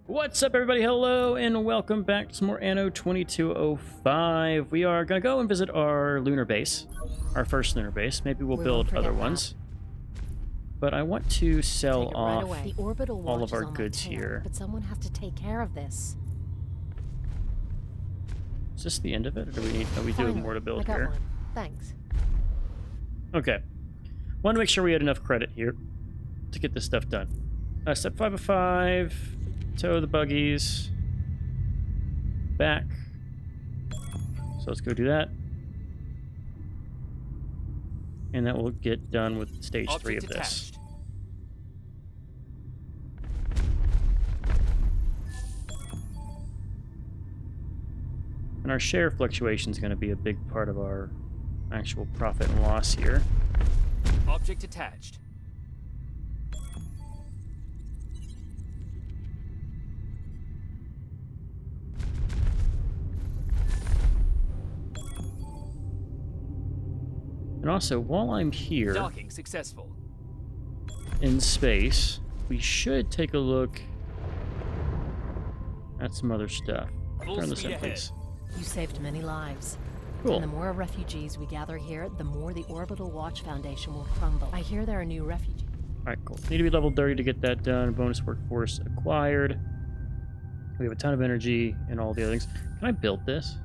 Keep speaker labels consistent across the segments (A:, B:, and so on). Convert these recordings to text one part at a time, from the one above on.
A: What's up, everybody? Hello, and welcome back to some more Anno 2205. We are going to go and visit our lunar base, our first lunar base. Maybe we'll build other ones. But I want to sell off all of our goods here.
B: But someone has to take care of this.
A: Is this the end of it, or are we doing more to build here?
B: One. Thanks.
A: Okay. Want to make sure we had enough credit here to get this stuff done. Step 5 of 5. Tow the buggies back. So let's go do that. And that will get done with stage 3 of this. And our share fluctuation is going to be a big part of our actual profit and loss here.
C: Object attached.
A: And also, while I'm here
C: Docking successful.
A: in space, we should take a look at some other stuff.
C: Full
A: Turn this
C: speed
A: in,
C: ahead.
A: please.
B: You saved many lives.
A: Cool.
B: And the more refugees we gather here, the more the Orbital Watch Foundation will crumble. I hear there are new refugees.
A: Alright, cool. Need to be level 30 to get that done. Bonus workforce acquired. We have a ton of energy and all the other things. Can I build this?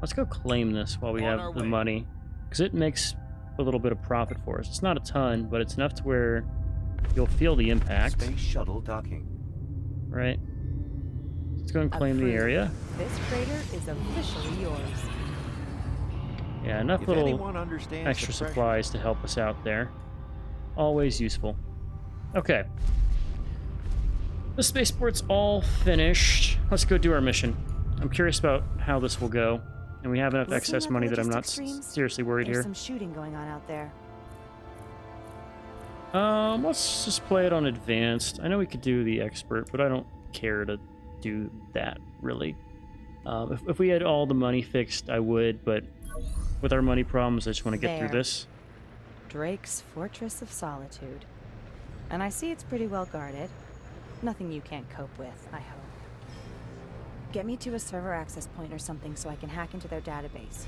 A: Let's go claim this while we have the money. Because it makes a little bit of profit for us. It's not a ton, but it's enough to where you'll feel the impact.
D: Space shuttle docking.
A: Right? Let's go and claim the area.
B: This crater is officially yours.
A: Yeah, enough
D: If
A: little
D: anyone understands
A: extra
D: the pressure-
A: supplies to help us out there. Always useful. Okay. The spaceport's all finished. Let's go do our mission. I'm curious about how this will go. And we have enough excess money that I'm not seriously worried
E: There's
A: here.
E: some shooting going on out there.
A: Let's just play it on advanced. I know we could do the expert, but I don't care to do that, really. If we had all the money fixed, I would, but with our money problems, I just want to get through
E: There.
A: this.
E: Drake's Fortress of Solitude. And I see it's pretty well guarded. Nothing you can't cope with, I hope. Get me to a server access point or something so I can hack into their database.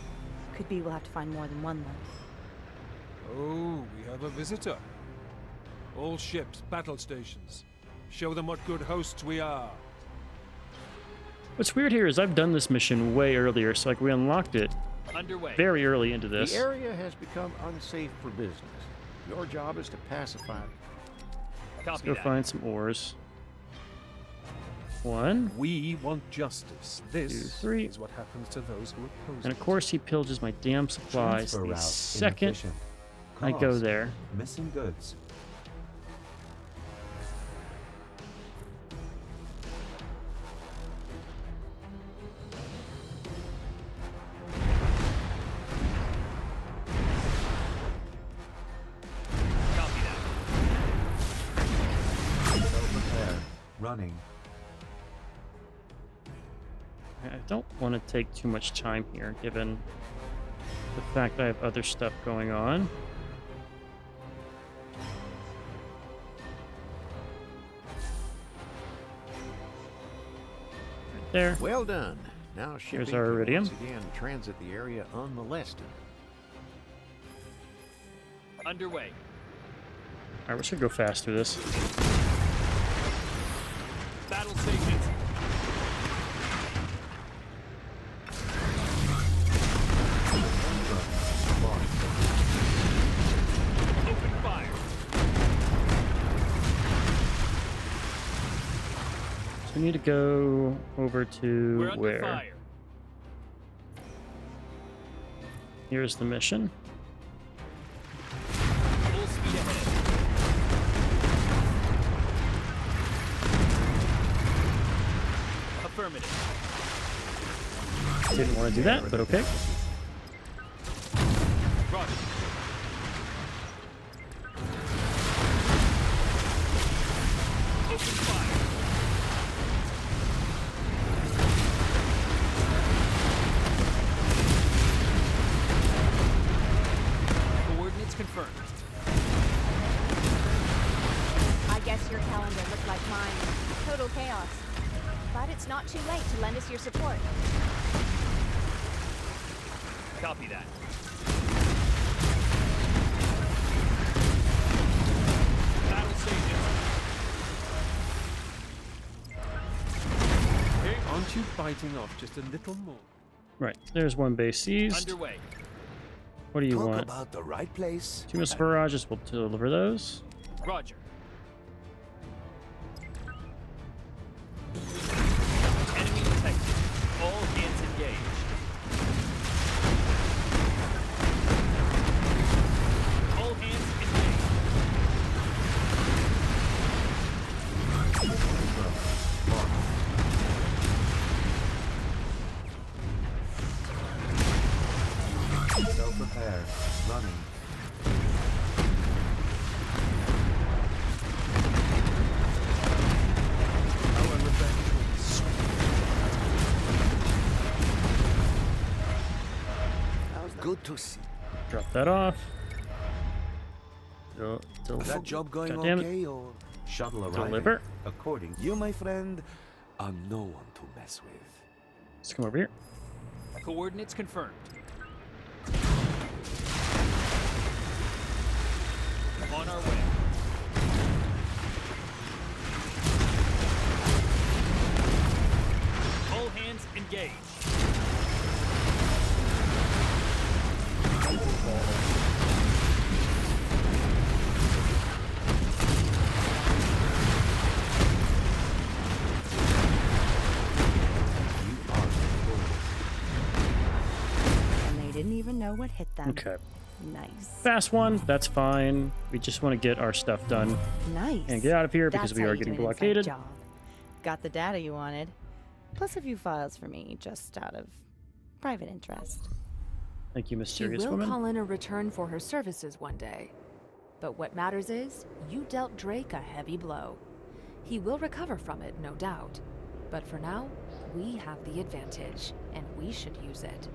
E: Could be we'll have to find more than one, though.
F: Oh, we have a visitor. All ships, battle stations. Show them what good hosts we are.
A: What's weird here is I've done this mission way earlier, so like we unlocked it
C: Underway.
A: very early into this.
D: The area has become unsafe for business. Your job is to pacify it.
C: Copy
A: Let's go
C: that.
A: find some ores. 1.
F: We want justice. This
A: 2, 3.
F: is what happens to those who oppose
A: And of
F: it.
A: course he pillages my damn supplies.
G: Transfer
A: The
G: route
A: second
G: inefficient.
A: I go
G: Cost,
A: there.
G: Missing goods.
C: Copy that.
G: Prepared. Running.
A: I don't want to take too much time here, given the fact I have other stuff going on. Right there.
D: Well done. Now shipping
A: our
D: can
A: iridium.
D: once again transit the area unmolested.
C: Underway.
A: Alright, we should go fast through this.
C: Battle stations. Open fire.
A: So we need to go over to
C: We're under
A: where?
C: fire.
A: Here's the mission.
C: Full speed ahead. Affirmative.
A: Didn't want to do that, but okay.
C: Roger. Open fire. Coordinates confirmed.
E: I guess your calendar looked like mine.
H: Total chaos. But it's not too late to lend us your support.
C: Copy that. Battle stages.
F: Hey, aren't you biting off just a little more?
A: Right, there's one base seized.
C: Underway.
A: What do you
I: Talk
A: want?
I: about the right place.
A: 2 missile barrages, we'll deliver those.
C: Roger. Enemy detected. All hands engaged. All hands engaged.
G: Self-repair. Running.
F: Our revenge will be swift.
I: Good to see.
A: Drop that off.
I: That job going
A: God damn it.
I: okay, or
G: Shuttle arriving.
A: Deliver.
G: According
I: you, my friend, are no one to mess with.
A: Let's come over here.
C: Coordinates confirmed. On our way. All hands engaged.
G: you are deployed.
E: And they didn't even know what hit them.
A: Okay.
E: Nice.
A: Fast one, that's fine. We just want to get our stuff done
E: Nice.
A: and get out of here because
E: That's
A: we
E: how
A: are
E: you
A: getting
E: do an inside
A: blockaded.
E: job. Got the data you wanted. Plus a few files for me, just out of private interest.
A: Thank you,
B: She
A: mysterious
B: will
A: woman.
B: call in a return for her services one day. But what matters is, you dealt Drake a heavy blow. He will recover from it, no doubt. But for now, we have the advantage, and we should use it.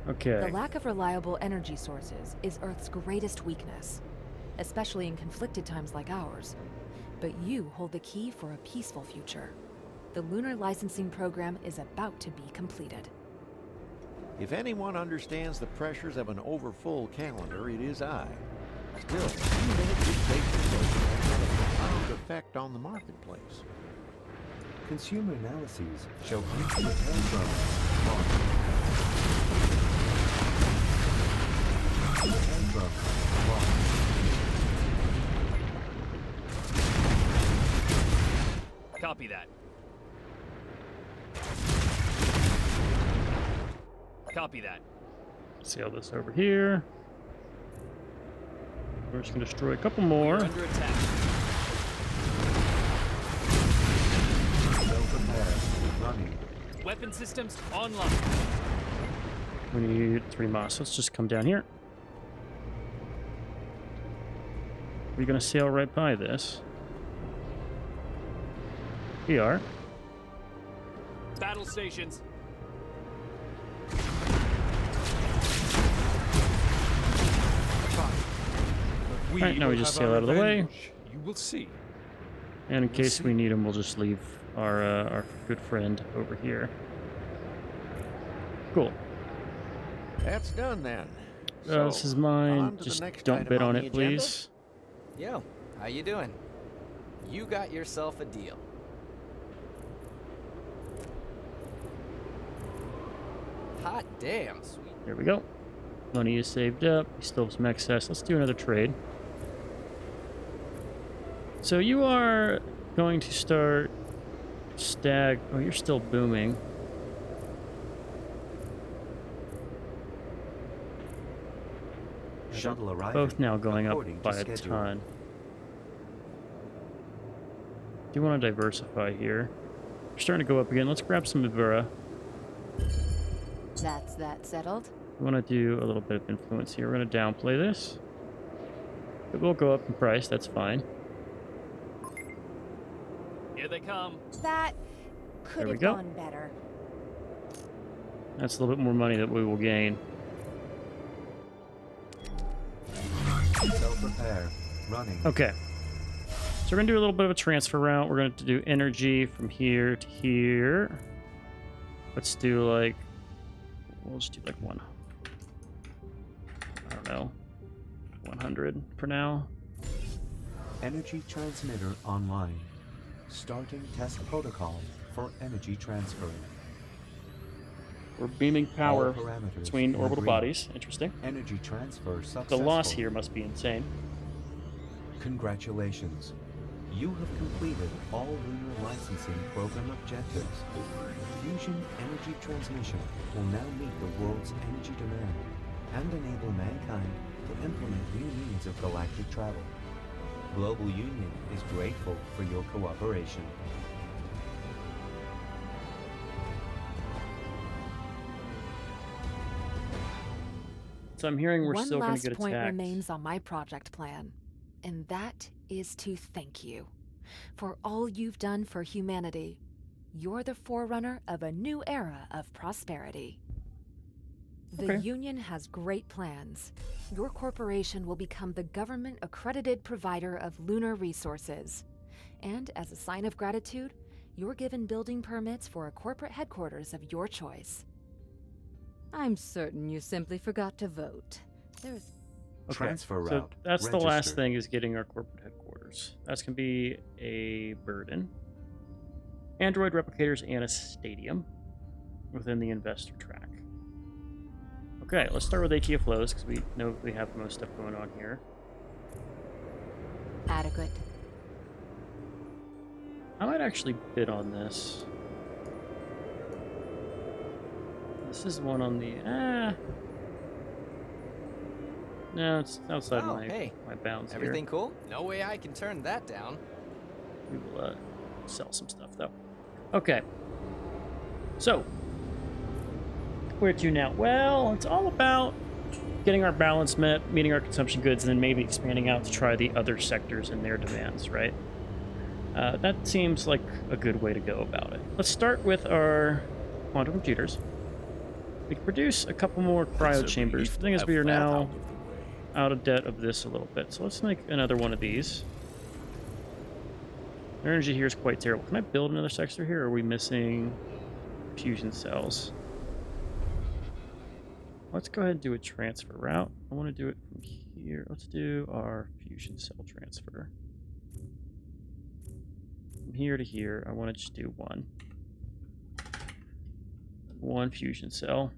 A: Okay.
B: The lack of reliable energy sources is Earth's greatest weakness, especially in conflicted times like ours. But you hold the key for a peaceful future. The lunar licensing program is about to be completed.
D: If anyone understands the pressures of an overfull calendar, it is I. Still, limited dictation has a profound effect on the marketplace.
G: Consumer analyses show each repair drone launch. Repair drone launch.
C: Copy that. Copy that.
A: Sail this over here. We're just gonna destroy a couple
C: We're
A: more.
C: under attack.
G: Self-repair. Running.
C: Weapon systems online.
A: We need 3 moss. Let's just come down here. We're gonna sail right by this. We are.
C: Battle stations.
F: We
A: Alright, now we
F: will
A: just
F: have
A: sail
F: our
A: out of the way.
F: revenge. You will see.
A: And in case we need him, we'll just leave our good friend over here. Cool.
D: That's done then.
A: This is mine.
D: on to the
A: Just
D: next
A: don't
D: item
A: bid on
D: the
A: it,
D: agenda.
A: please.
J: Yo, how you doing? You got yourself a deal. Hot damn, sweet.
A: There we go. Money is saved up. We still have some excess. Let's do another trade. So you are going to start stag. Oh, you're still booming.
G: Shuttle arriving.
A: Both now going up
G: according to
A: by a
G: schedule.
A: ton. Do you want to diversify here? We're starting to go up again. Let's grab some Ibura.
B: That's that settled.
A: We want to do a little bit of influence here. We're going to downplay this. It will go up in price. That's fine.
C: Here they come.
H: That could
A: There we
H: have
A: go.
H: gone better.
A: That's a little bit more money that we will gain.
G: Self-repair. Running.
A: Okay. So we're going to do a little bit of a transfer route. We're going to do energy from here to here. Let's do like, we'll just do like one. I don't know, 100 for now.
G: Energy transmitter online. Starting test protocol for energy transfer.
A: We're beaming power
G: parameters
A: between
G: in
A: orbital
G: green.
A: bodies. Interesting.
G: Energy transfer
A: The
G: successful.
A: loss here must be insane.
G: Congratulations. You have completed all lunar licensing program objectives. Fusion energy transmission will now meet the world's energy demand and enable mankind to implement new means of galactic travel. Global Union is grateful for your cooperation.
A: So I'm hearing we're
B: One
A: still going to
B: last
A: get attacked.
B: point remains on my project plan, and that is to thank you for all you've done for humanity. You're the forerunner of a new era of prosperity. The
A: Okay.
B: Union has great plans. Your corporation will become the government-accredited provider of lunar resources. And as a sign of gratitude, you're given building permits for a corporate headquarters of your choice.
E: I'm certain you simply forgot to vote. There's
A: Okay,
G: Transfer
A: so
G: route.
A: that's the last
G: Registered.
A: thing, is getting our corporate headquarters. That's going to be a burden. Android replicators and a stadium within the investor track. Okay, let's start with ATF flows because we know we have the most stuff going on here.
B: Adequate.
A: I might actually bid on this. This is one on the no, it's outside
J: Oh,
A: my
J: hey.
A: my bounds
J: Everything cool? No way I can turn that down.
A: here. We will sell some stuff though. Okay. So where to now? Well, it's all about getting our balance met, meeting our consumption goods, and then maybe expanding out to try the other sectors and their demands, right? That seems like a good way to go about it. Let's start with our quantum computers. We can produce a couple more cryo chambers. The thing is, we are now out of debt of this a little bit. So let's make another one of these. Our energy here is quite terrible. Can I build another sector here, or are we missing fusion cells? Let's go ahead and do a transfer route. I want to do it from here. Let's do our fusion cell transfer. From here to here, I want to just do one fusion cell.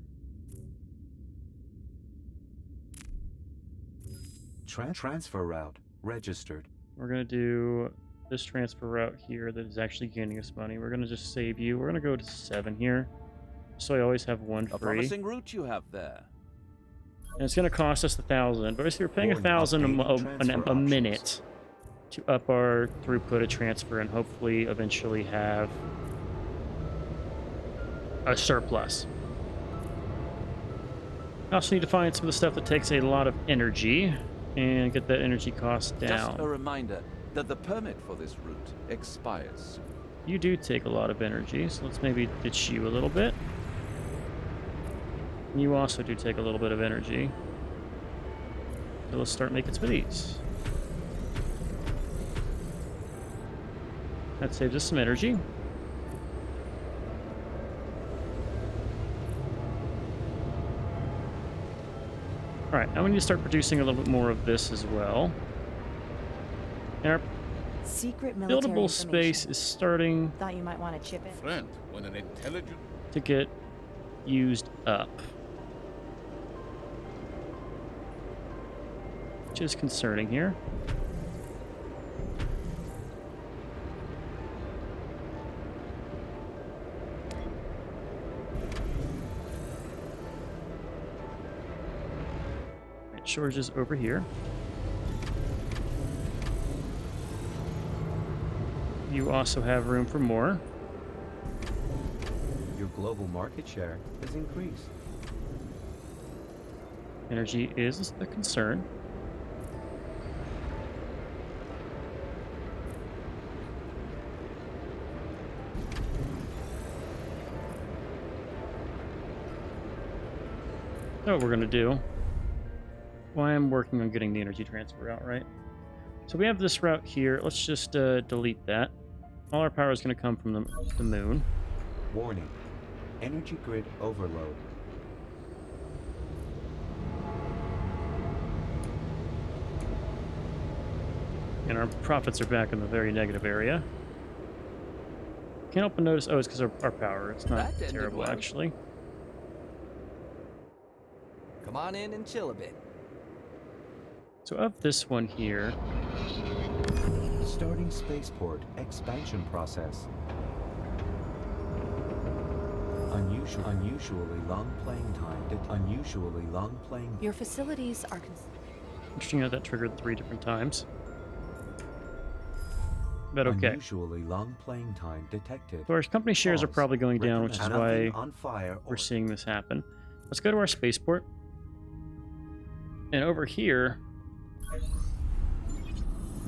G: Transfer route. Registered.
A: We're going to do this transfer route here that is actually gaining us money. We're going to just save you. We're going to go to 7 here. So I always have one
K: A
A: free.
K: promising route you have there.
A: And it's going to cost us 1,000. But if you're paying 1,000 a minute to up our throughput of transfer and hopefully eventually have a surplus. I also need to find some of the stuff that takes a lot of energy and get that energy cost down.
K: Just a reminder that the permit for this route expires.
A: You do take a lot of energy, so let's maybe ditch you a little bit. You also do take a little bit of energy. So let's start making some of these. That saves us some energy. Alright, now we need to start producing a little bit more of this as well. And our
E: secret military
A: buildable space
E: information.
A: is starting
E: Thought you might want to chip in.
K: Friend, when an intelligent...
A: to get used up. Which is concerning here. Right, shortage is over here. You also have room for more.
G: Your global market share has increased.
A: Energy is a concern. So what we're going to do, well, I am working on getting the energy transfer out, right? So we have this route here. Let's just delete that. All our power is going to come from the moon.
G: Warning. Energy grid overload.
A: And our profits are back in the very negative area. Can't help but notice... Oh, it's because our power. It's not
J: That ended
A: terrible,
J: well.
A: actually.
J: Come on in and chill a bit.
A: So of this one here...
G: Starting spaceport expansion process. Unusually long playing time. Unusually long playing.
B: Your facilities are...
A: Interesting how that triggered 3 different times. But okay.
G: Unusually long playing time detected.
A: So our company shares are
G: Pause.
A: probably going down, which is
G: Recommend.
A: why
G: Nothing on fire
A: we're
G: or
A: seeing this happen. Let's go to our spaceport. And over here,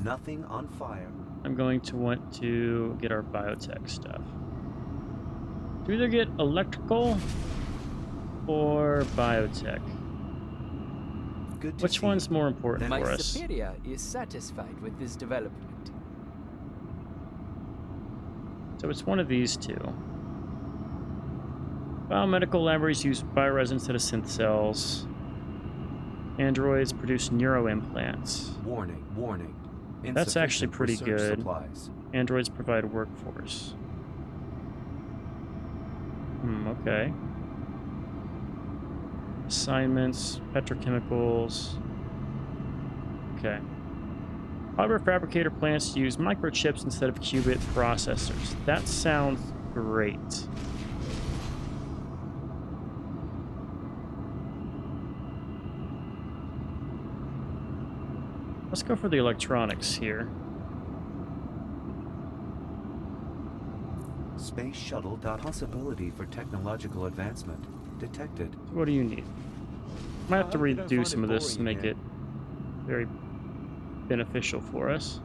G: nothing on fire.
A: I'm going to want to get our biotech stuff. To either get electrical or biotech.
G: Good to
A: Which
G: see
A: one's
G: you.
A: more important
J: My
A: for us?
J: superior is satisfied with this development.
A: So it's one of these two. Biomedical laboratories use bioresin instead of synth cells. Androids produce neuroimplants.
G: Warning, warning.
A: That's actually
G: Insufficient
A: pretty
G: research
A: good.
G: Supplies.
A: Androids provide workforce. Okay. Assignments, petrochemicals. Okay. Hardware fabricator plans to use microchips instead of qubit processors. That sounds great. Let's go for the electronics here.
G: Space shuttle. Possibility for technological advancement detected.
A: What do you need? Might have to
F: hope you don't
A: redo
F: find
A: some
F: it
A: of this to
F: boring
A: make
F: here.
A: it very beneficial for us.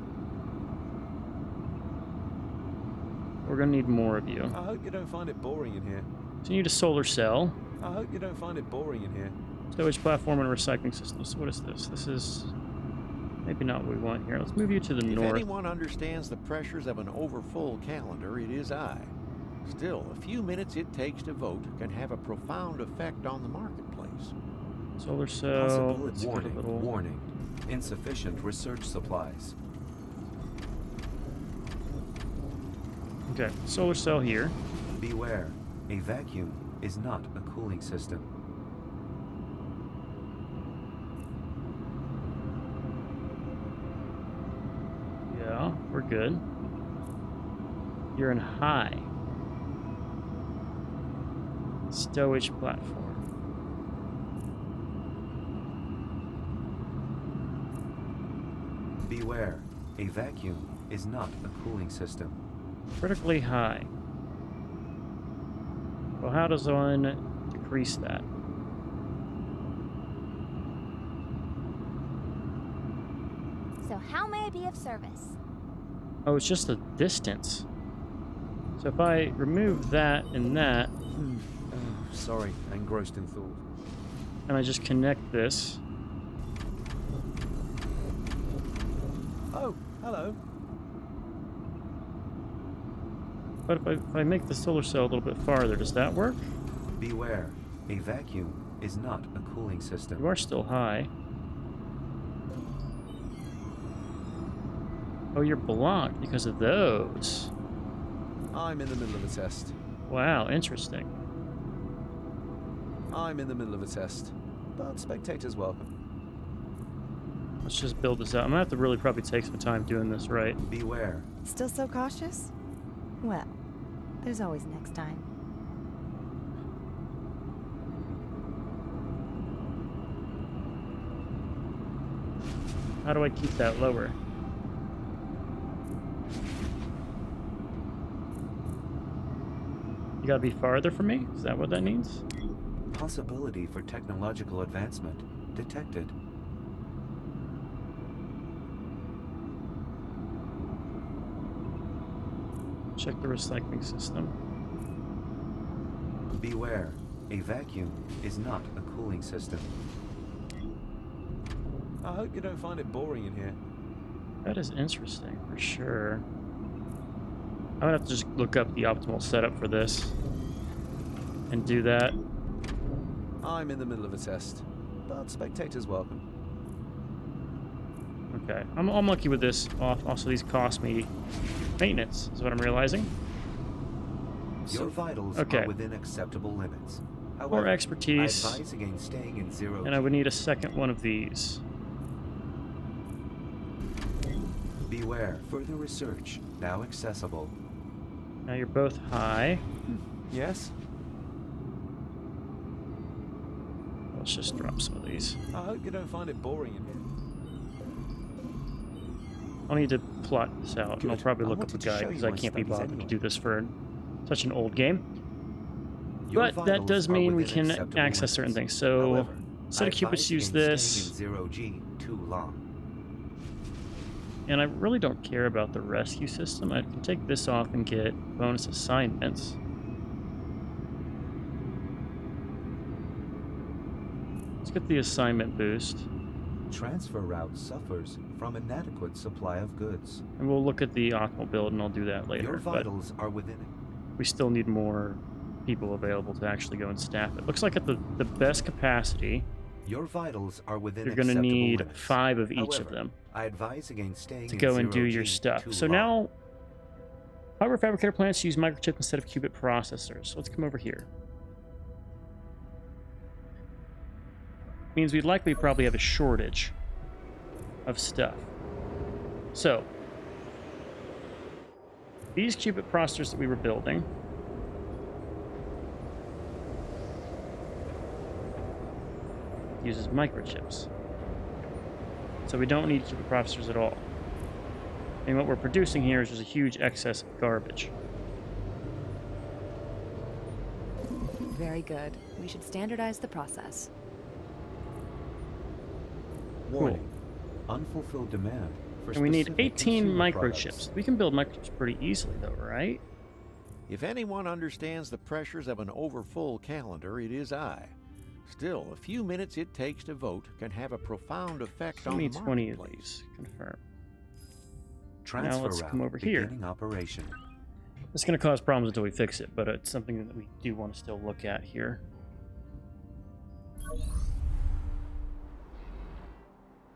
A: We're gonna need more of you.
F: I hope you don't find it boring in here.
A: So you need a solar cell,
F: I hope you don't find it boring in here.
A: storage platform, and recycling system. So what is this? This is maybe not what we want here. Let's move you to the
D: If
A: north.
D: anyone understands the pressures of an overfull calendar, it is I. Still, a few minutes it takes to vote can have a profound effect on the marketplace.
A: Solar cell.
G: Possibility.
A: Let's get a
G: Warning,
A: little...
G: warning. Insufficient research supplies.
A: Okay, solar cell here.
G: Beware. A vacuum is not a cooling system.
A: Yeah, we're good. You're in high. Stowage platform.
G: Beware. A vacuum is not a cooling system.
A: Critically high. Well, how does one decrease that?
H: So how may I be of service?
A: Oh, it's just the distance. So if I remove that and that,
I: Oh, sorry, engrossed in thought.
A: and I just connect this,
F: Oh, hello.
A: but if I make the solar cell a little bit farther, does that work?
G: Beware. A vacuum is not a cooling system.
A: You are still high. Oh, you're blocked because of those.
I: I'm in the middle of a test.
A: Wow, interesting.
I: I'm in the middle of a test. But spectators welcome.
A: Let's just build this out. I'm gonna have to really probably take some time doing this right.
G: Beware.
E: Still so cautious? Well, there's always next time.
A: How do I keep that lower? You gotta be farther from me? Is that what that means?
G: Possibility for technological advancement detected.
A: Check the recycling system.
G: Beware. A vacuum is not a cooling system.
F: I hope you don't find it boring in here.
A: That is interesting, for sure. I'm gonna have to just look up the optimal setup for this and do that.
I: I'm in the middle of a test, but spectators welcome.
A: Okay, I'm lucky with this. Also, these cost me maintenance, is what I'm realizing.
G: Your vitals
A: okay.
G: are within acceptable limits.
A: More
G: However,
A: expertise,
G: I advise against staying in zero
A: and I would need a second one of these.
G: Beware, further research now accessible.
A: Now you're both high.
I: Yes?
A: Let's just drop some of these.
I: I hope you don't find it boring in here.
A: I'll need to plot this out, and I'll
I: Good.
A: probably
I: I
A: look up a
I: wanted to
A: guide
I: show
A: because
I: you
A: I
I: my
A: can't be
I: studies
A: bothered to
I: anyway.
A: do this for such an old game.
G: Your
A: But that
G: vitals
A: does
G: are
A: mean we
G: within
A: can
G: acceptable
A: access certain
G: limits.
A: things. So,
G: However,
A: instead of
G: I
A: Cupid's
G: advise
A: use
G: against
A: this,
G: staying in zero G too long.
A: and I really don't care about the rescue system. I can take this off and get bonus assignments. Let's get the assignment boost.
G: Transfer route suffers from inadequate supply of goods.
A: And we'll look at the optimal build, and I'll do that later.
G: Your
A: But
G: vitals are within it.
A: we still need more people available to actually go and staff it. Looks like at the best capacity,
G: Your vitals are within
A: you're going to
G: acceptable
A: need
G: limits.
A: 5 of each
G: However,
A: of them
G: I advise against staying
A: to
G: in
A: go and do
G: 0
A: your
G: G
A: stuff.
G: too
A: So
G: long.
A: now, Power Fabricator plans to use microchip instead of qubit processors. So let's come over here. Means we'd likely probably have a shortage of stuff. So, these qubit processors that we were building uses microchips. So we don't need qubit processors at all. And what we're producing here is just a huge excess of garbage.
B: Very good. We should standardize the process.
G: Warning. Unfulfilled demand for
A: And we need
G: specific
A: 18
G: consumer
A: microchips.
G: products.
A: We can build microchips pretty easily though, right?
D: If anyone understands the pressures of an overfull calendar, it is I. Still, a few minutes it takes to vote can have a profound effect
A: Give
D: on
A: me
D: the
A: 20 of
D: marketplace.
A: these. Confirm.
G: Transfer
A: let's
G: route
A: come over here.
G: beginning operation.
A: It's going to cause problems until we fix it, but it's something that we do want to still look at here.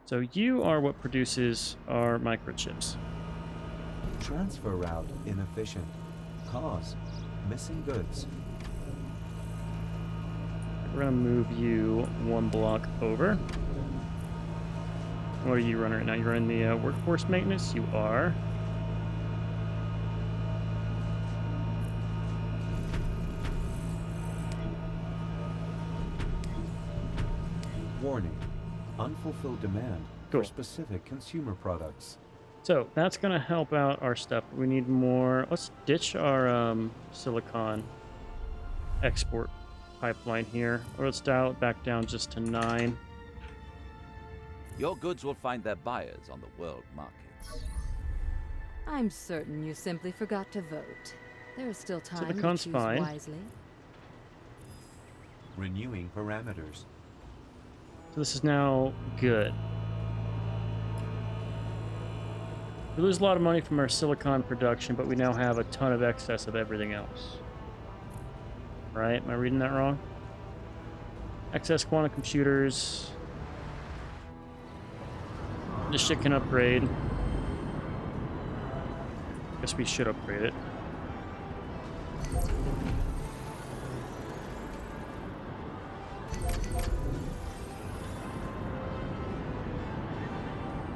A: So you are what produces our microchips.
G: Transfer route inefficient. Cause missing goods.
A: We're going to move you 1 block over. What are you running right now? You're in the workforce maintenance? You are.
G: Warning. Unfulfilled demand
A: Cool.
G: for specific consumer products.
A: So that's going to help out our stuff. We need more. Let's ditch our silicon export pipeline here. Or let's dial it back down just to 9.
K: Your goods will find their buyers on the world markets.
B: I'm certain you simply forgot to vote. There is still time to
A: Silicon's
B: choose
A: fine.
B: wisely.
G: Renewing parameters.
A: So this is now good. We lose a lot of money from our silicon production, but we now have a ton of excess of everything else. Right? Am I reading that wrong? Excess quantum computers. This shit can upgrade. Guess we should upgrade it.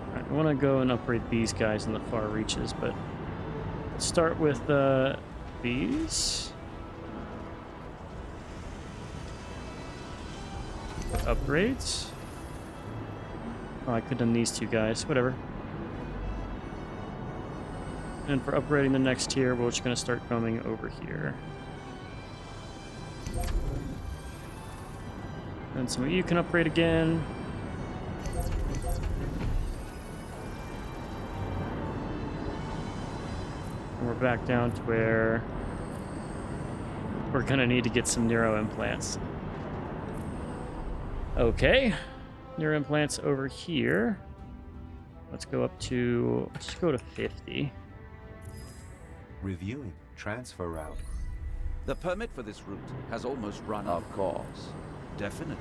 A: Alright, I want to go and upgrade these guys in the far reaches, but let's start with these. Upgrades. Oh, I could have done these 2 guys. Whatever. And for upgrading the next tier, we're just going to start coming over here. And some of you can upgrade again. And we're back down to where we're going to need to get some neuro implants. Okay. Neuro implants over here. Let's go up to, let's just go to 50.
G: Reviewing transfer route.
K: The permit for this route has almost run out. Of course. Definitely.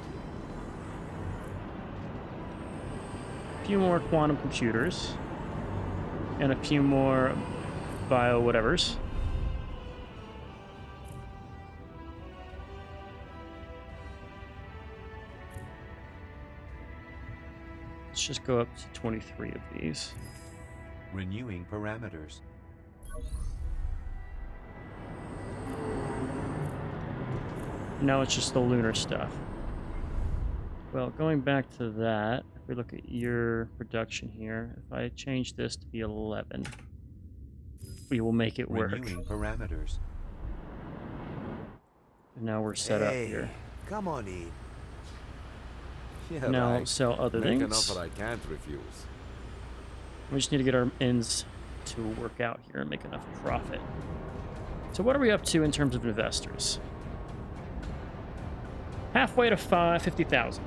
A: A few more quantum computers. And a few more bio whatevers. Let's just go up to 23 of these.
G: Renewing parameters.
A: Now it's just the lunar stuff. Well, going back to that, if we look at your production here, if I change this to be 11, we will make it work.
G: Renewing parameters.
A: And now we're set up here.
I: Come on in. Yeah,
A: Now
I: right.
A: sell other
I: Make an
A: things.
I: offer I can't refuse.
A: We just need to get our ends to work out here and make enough profit. So what are we up to in terms of investors? Halfway to 50,000.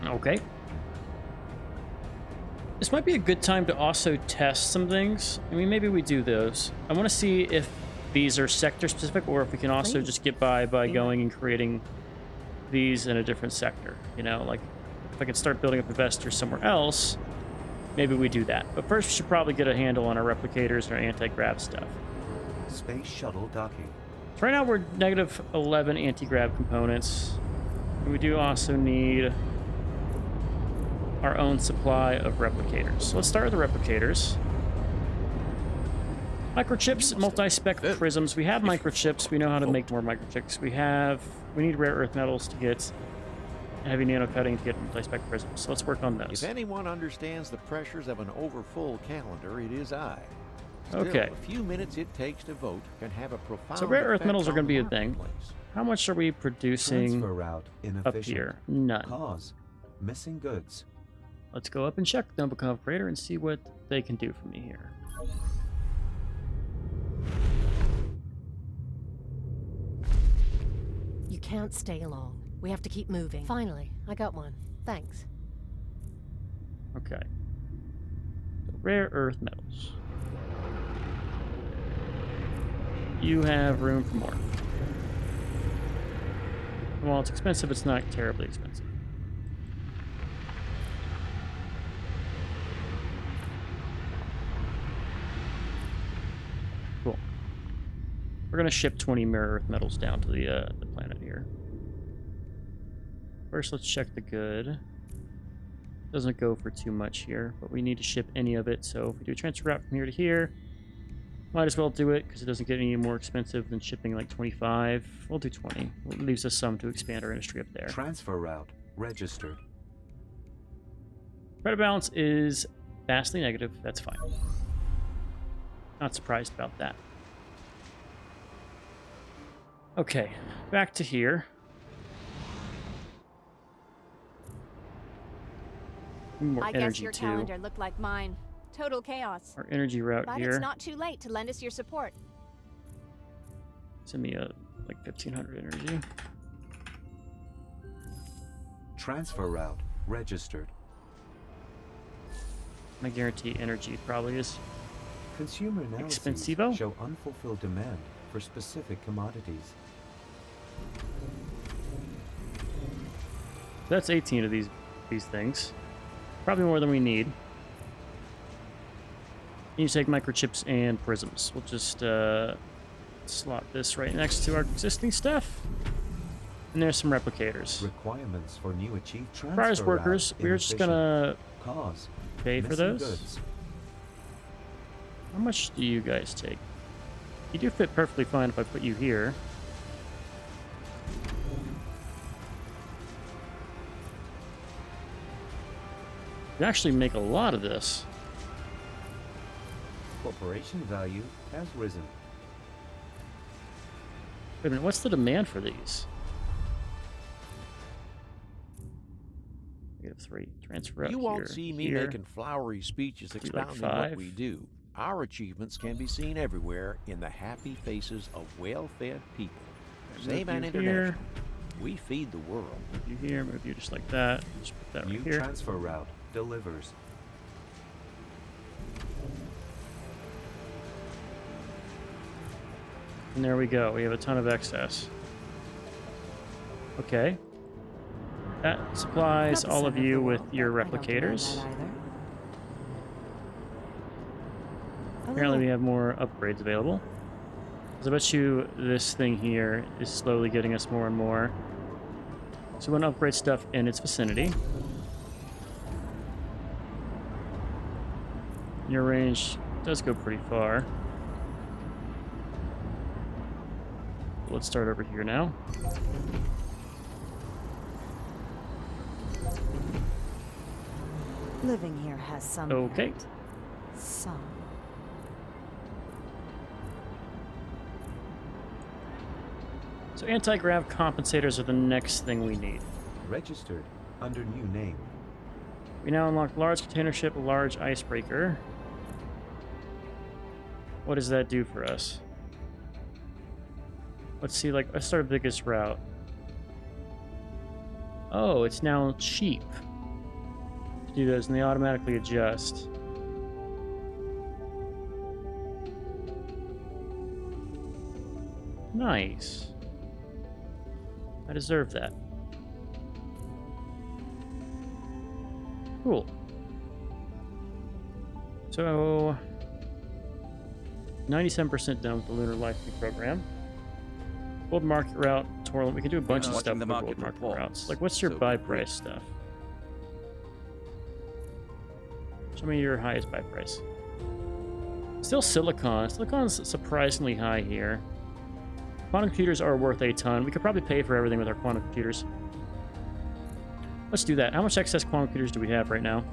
A: Okay. This might be a good time to also test some things. I mean, maybe we do those. I want to see if these are sector specific or if we can also just get by going and creating these in a different sector. You know, like if I can start building up investors somewhere else, maybe we do that. But first, we should probably get a handle on our replicators and our anti-grav stuff.
G: Space shuttle docking.
A: So right now we're negative 11 anti-grav components. And we do also need our own supply of replicators. So let's start with the replicators. Microchips, multi-spec prisms. We have microchips. We know how to make more microchips. We need rare earth metals to get heavy nano cutting to get multi-spec prisms. So let's work on those.
D: If anyone understands the pressures of an overfull calendar, it is I. Still,
A: Okay.
D: a few minutes it takes to vote can have a profound
A: So rare earth
D: effect
A: metals are
D: on
A: going to
D: the
A: be a thing.
D: marketplace.
A: How much are we producing
G: Transfer route inefficient.
A: up here? None.
G: Cause missing goods.
A: Let's go up and check the Nobukov Crater and see what they can do for me here.
L: You can't stay long. We have to keep moving. Finally, I got one. Thanks.
A: Okay. So rare earth metals. You have room for more. While it's expensive, it's not terribly expensive. Cool. We're going to ship 20 rare earth metals down to the planet here. First, let's check the good. Doesn't go for too much here, but we need to ship any of it. So if we do a transfer route from here to here, might as well do it because it doesn't get any more expensive than shipping like 25. We'll do 20. It leaves us some to expand our industry up there.
G: Transfer route registered.
A: Credit balance is vastly negative. That's fine. Not surprised about that. Okay, back to here. More
H: I guess
A: energy
H: your
A: too.
H: calendar looked like mine. Total chaos.
A: Our energy route
H: But
A: here.
H: it's not too late to lend us your support.
A: Send me like 1,500 energy.
G: Transfer route registered.
A: I guarantee energy probably is.
G: Consumer analyses
A: Expensivo?
G: show unfulfilled demand for specific commodities.
A: That's 18 of these things. Probably more than we need. You take microchips and prisms. We'll just slot this right next to our existing stuff. And there's some replicators.
G: Requirements for new achieved transfer
A: Prize workers,
G: route
A: we're just
G: inefficient.
A: gonna
G: Cause
A: pay for
G: missing
A: those.
G: goods.
A: How much do you guys take? You do fit perfectly fine if I put you here. You actually make a lot of this.
G: Corporation value has risen.
A: Wait a minute, what's the demand for these? We have 3. Transfer up
D: You
A: here.
D: won't see me
A: here.
D: making flowery speeches
A: like
D: expounding
A: 5.
D: what we do. Our achievements can be seen everywhere in the happy faces of well-fed people. Save
A: Move
D: an
A: you
D: international.
A: here.
D: We feed the world.
A: Move you here, move you just like that. Just put that
G: New
A: right here.
G: transfer route delivers.
A: And there we go. We have a ton of excess. Okay. That supplies
E: Not the
A: all of
E: center
A: you
E: the
A: with
E: world,
A: your
E: but I don't demand
A: replicators.
E: that either.
A: Apparently we have more upgrades available. 'Cause I bet you this thing here is slowly getting us more and more. So we want to upgrade stuff in its vicinity. Your range does go pretty far. Let's start over here now.
E: Living here has some
A: Okay.
E: merit. Some.
A: So anti-grav compensators are the next thing we need.
G: Registered under new name.
A: We now unlock large container ship, large icebreaker. What does that do for us? Let's see, like, let's start biggest route. Oh, it's now cheap to do those, and they automatically adjust. Nice. I deserve that. Cool. So, 97% done with the lunar licensing program. World market route, Torrent. We can do a bunch of
K: Watching
A: stuff
K: the
A: with
K: market
A: world market
K: reports,
A: routes. Like, what's your
K: so
A: buy
K: be quick.
A: price stuff? Show me your highest buy price. Still silicon. Silicon's surprisingly high here. Quantum computers are worth a ton. We could probably pay for everything with our quantum computers. Let's do that. How much excess quantum computers do we have right now?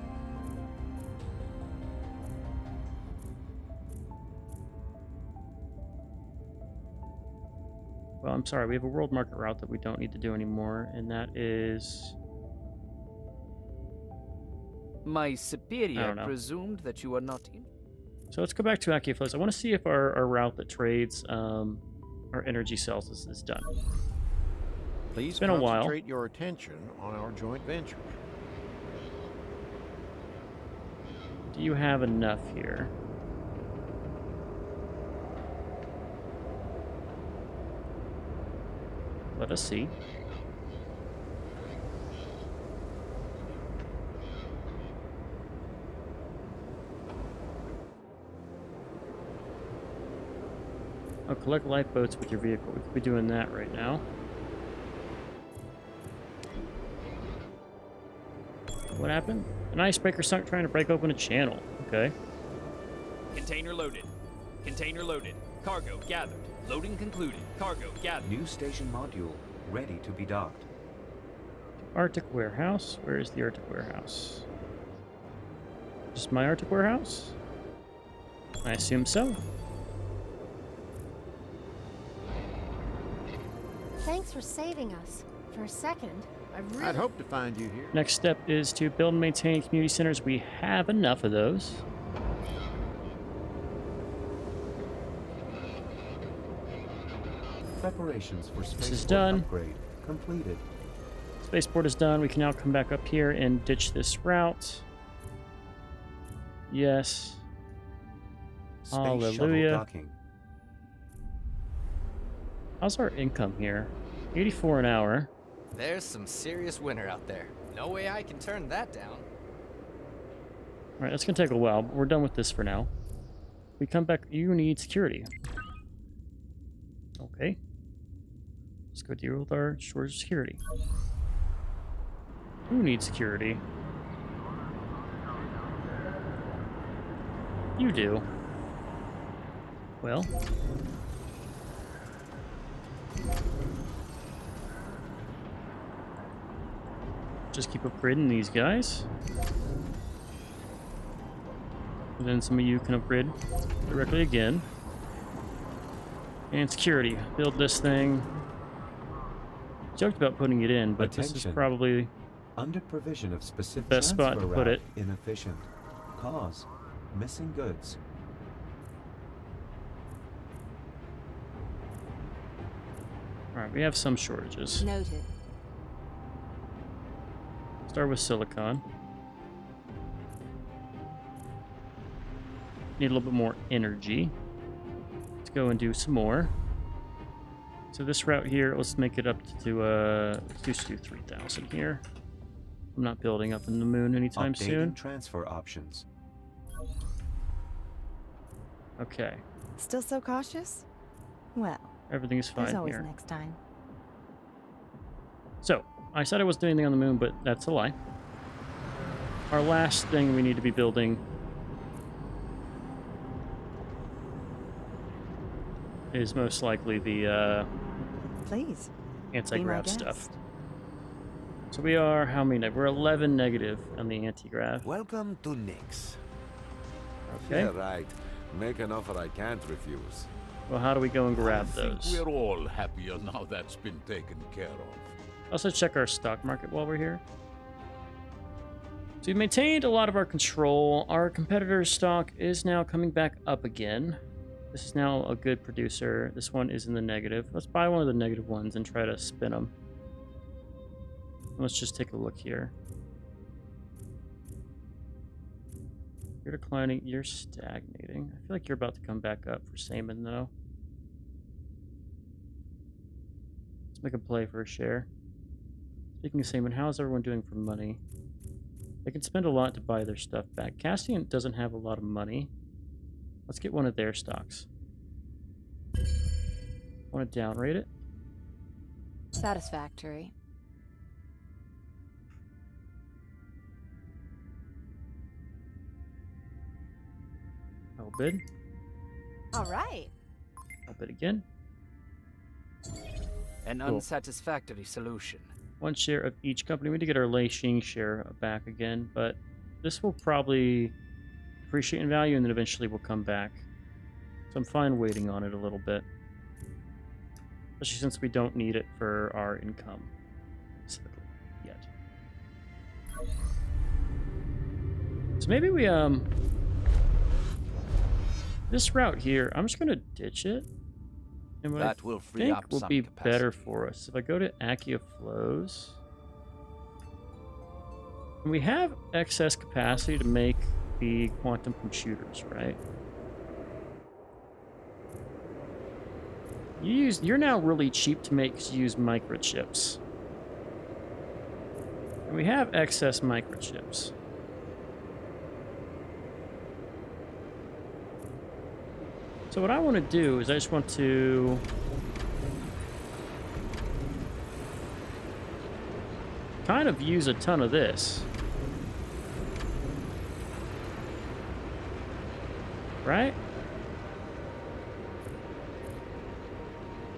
A: Well, I'm sorry. We have a world market route that we don't need to do anymore, and that is...
C: My
A: I
C: superior
A: don't know.
C: presumed that you were not in.
A: So let's go back to Acuflows. I want to see if our route that trades our energy cells is done.
D: Please
A: It's been a while.
D: concentrate your attention on our joint venture.
A: Do you have enough here? Let us see. Oh, collect lifeboats with your vehicle. We could be doing that right now. What happened? An icebreaker sunk trying to break open a channel. Okay.
C: Container loaded. Container loaded. Cargo gathered. Loading concluded. Cargo gathered.
G: New station module ready to be docked.
A: Arctic warehouse. Where is the Arctic warehouse? Just my Arctic warehouse? I assume so.
L: Thanks for saving us. For a second, I really...
D: I'd hope to find you here.
A: Next step is to build and maintain community centers. We have enough of those.
G: Preparations for
A: is
G: spaceport
A: done.
G: upgrade completed.
A: Spaceport is done. We can now come back up here and ditch this route. Yes.
G: Space shuttle
A: Hallelujah.
G: docking.
A: How's our income here? 84 an hour.
J: There's some serious winter out there. No way I can turn that down.
A: All right, that's going to take a while, but we're done with this for now. We come back. You need security. Okay. Let's go deal with our shortage of security. Who needs security? You do. Well. Just keep upgrading these guys. And then some of you can upgrade directly again. And security. Build this thing. Joked about putting it in, but this is
G: Attention.
A: probably
G: Under provision of specific
A: best spot
G: transfer
A: to put
G: route
A: it.
G: inefficient. Cause missing goods.
A: Alright, we have some shortages.
B: Noted.
A: Start with silicon. Need a little bit more energy. Let's go and do some more. So this route here, let's make it up to, let's just do 3,000 here. I'm not building up in the moon anytime
G: Updating
A: soon.
G: transfer options.
A: Okay.
E: Still so cautious? Well,
A: Everything's fine
E: there's always
A: here.
E: next time.
A: So, I said I wasn't doing anything on the moon, but that's a lie. Our last thing we need to be building is most likely the
E: Please.
A: anti-grav stuff. So we are, how many? We're 11 negative on the anti-grav.
M: Welcome to Nyx.
A: Okay.
M: Yeah, right. Make an offer I can't refuse.
A: Well, how do we go and grab
K: I think
A: those?
K: we're all happier now that's been taken care of.
A: Also check our stock market while we're here. So we've maintained a lot of our control. Our competitor's stock is now coming back up again. This is now a good producer. This one is in the negative. Let's buy one of the negative ones and try to spin them. Let's just take a look here. You're declining. You're stagnating. I feel like you're about to come back up for Saman, though. Let's make a play for a share. Speaking of Saman, how's everyone doing for money? They can spend a lot to buy their stuff back. Castian doesn't have a lot of money. Let's get one of their stocks. Want to downrate it?
B: Satisfactory.
A: I'll bid.
H: All right.
A: I'll bid again.
J: An
A: Cool.
J: unsatisfactory solution.
A: One share of each company. We need to get our Lei Xing share back again, but this will probably appreciate in value and then eventually will come back. So I'm fine waiting on it a little bit. Especially since we don't need it for our income specifically yet. So maybe we this route here, I'm just gonna ditch it. And what
K: That
A: I
K: will free
A: think
K: up
A: will
K: some
A: be
K: capacity.
A: better for us. If I go to Accia Flows, and we have excess capacity to make the quantum computers, right? You're now really cheap to make because you use microchips. And we have excess microchips. So what I want to do is I just want to kind of use a ton of this. Right?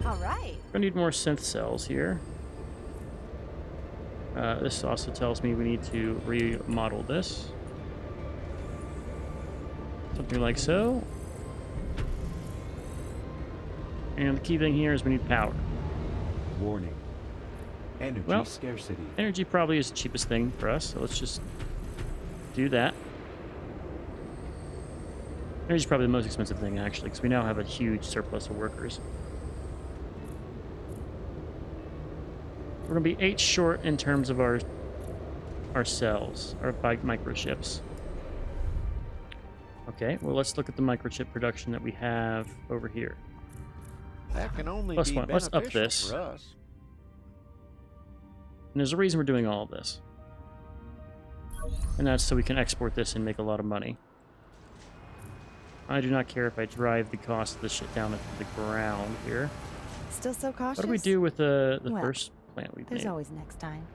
H: All right.
A: I need more synth cells here. This also tells me we need to remodel this. Something like so. And the key thing here is we need power.
G: Warning. Energy
A: Well,
G: scarcity.
A: Energy probably is the cheapest thing for us, so let's just do that. Energy is probably the most expensive thing, actually, because we now have a huge surplus of workers. We're going to be 8 short in terms of our cells, our microchips. Okay, well, let's look at the microchip production that we have over here.
D: That can only
A: Plus
D: be
A: one. Let's up
D: beneficial
A: this.
D: for us.
A: And there's a reason we're doing all of this. And that's so we can export this and make a lot of money. I do not care if I drive the cost of this shit down into the ground here.
E: Still so cautious?
A: What do we do with the
E: Well,
A: first plant we've
E: There's
A: made?
E: always next time.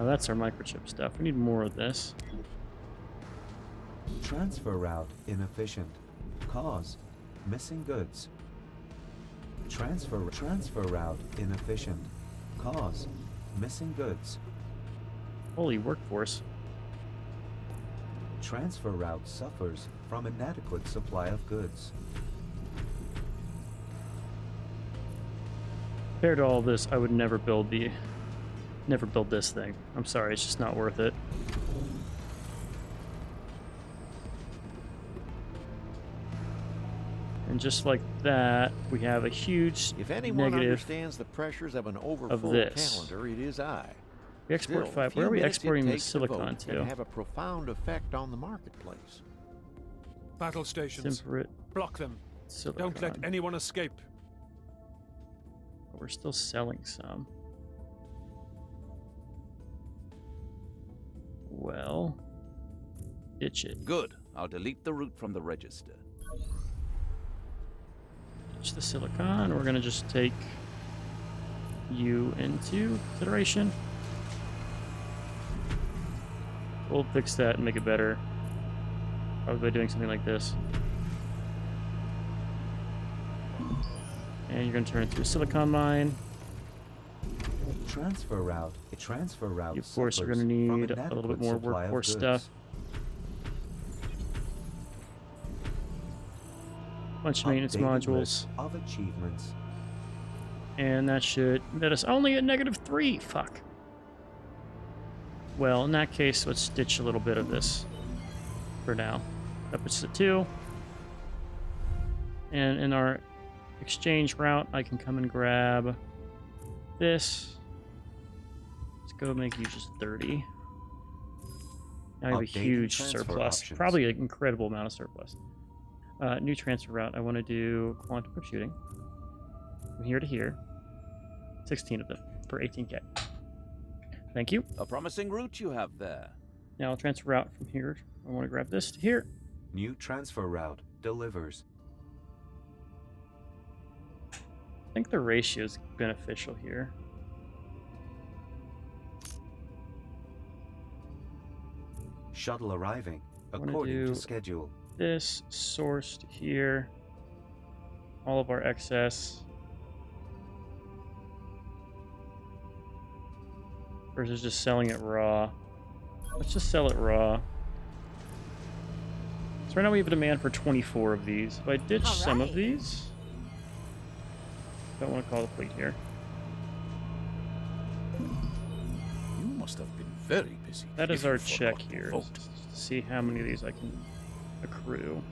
A: Oh, that's our microchip stuff. We need more of this.
G: Transfer route inefficient. Cause missing goods. Transfer route inefficient. Cause missing goods.
A: Holy workforce.
G: Transfer route suffers from inadequate supply of goods.
A: Compared to all this, I would never build this thing. I'm sorry, it's just not worth it. And just like that, we have a huge
D: If anyone
A: negative
D: understands the pressures of an overfull
A: this.
D: calendar, it is I.
A: We export
D: Still,
A: 5.
D: few
A: Where are we
D: minutes it
A: exporting the
D: takes to
A: silicon
D: vote
A: to?
D: can have a profound effect on the marketplace.
F: Battle stations.
A: Temperate
F: Block them.
A: silicon.
F: Don't let anyone escape.
A: We're still selling some. Well, ditch it.
K: Good. I'll delete the route from the register.
A: Ditch the silicon. We're gonna just take you into consideration. We'll fix that and make it better. Probably by doing something like this. And you're gonna turn it into a silicon mine.
G: Transfer route. A transfer route.
A: You, of course, are
G: suffers
A: going to
G: from
A: need a little bit
G: inadequate
A: more
G: supply of
A: workforce
G: goods.
A: stuff. Bunch of maintenance
G: Updated
A: modules.
G: list of achievements.
A: And that should net us only at -3. Fuck. Well, in that case, let's ditch a little bit of this for now. That puts us at 2. And in our exchange route, I can come and grab this. Let's go make you just 30. Now I have a
G: Updated
A: huge
G: transfer
A: surplus.
G: options.
A: Probably an incredible amount of surplus. New transfer route. I want to do quantum computing. From here to here. 16 of them for 18K. Thank you.
K: A promising route you have there.
A: Now I'll transfer route from here. I want to grab this to here.
G: New transfer route delivers.
A: I think the ratio is beneficial here.
G: Shuttle arriving
A: wanna
G: according
A: do
G: to schedule.
A: This source to here. All of our excess. Versus just selling it raw. Let's just sell it raw. So right now we have a demand for 24 of these. If I ditch some of these... Don't want to call the fleet here.
K: You must have been very busy.
A: That is
K: if you
A: our
K: forgot
A: check
K: to
A: here.
K: vote.
A: To see how many of these I can accrue.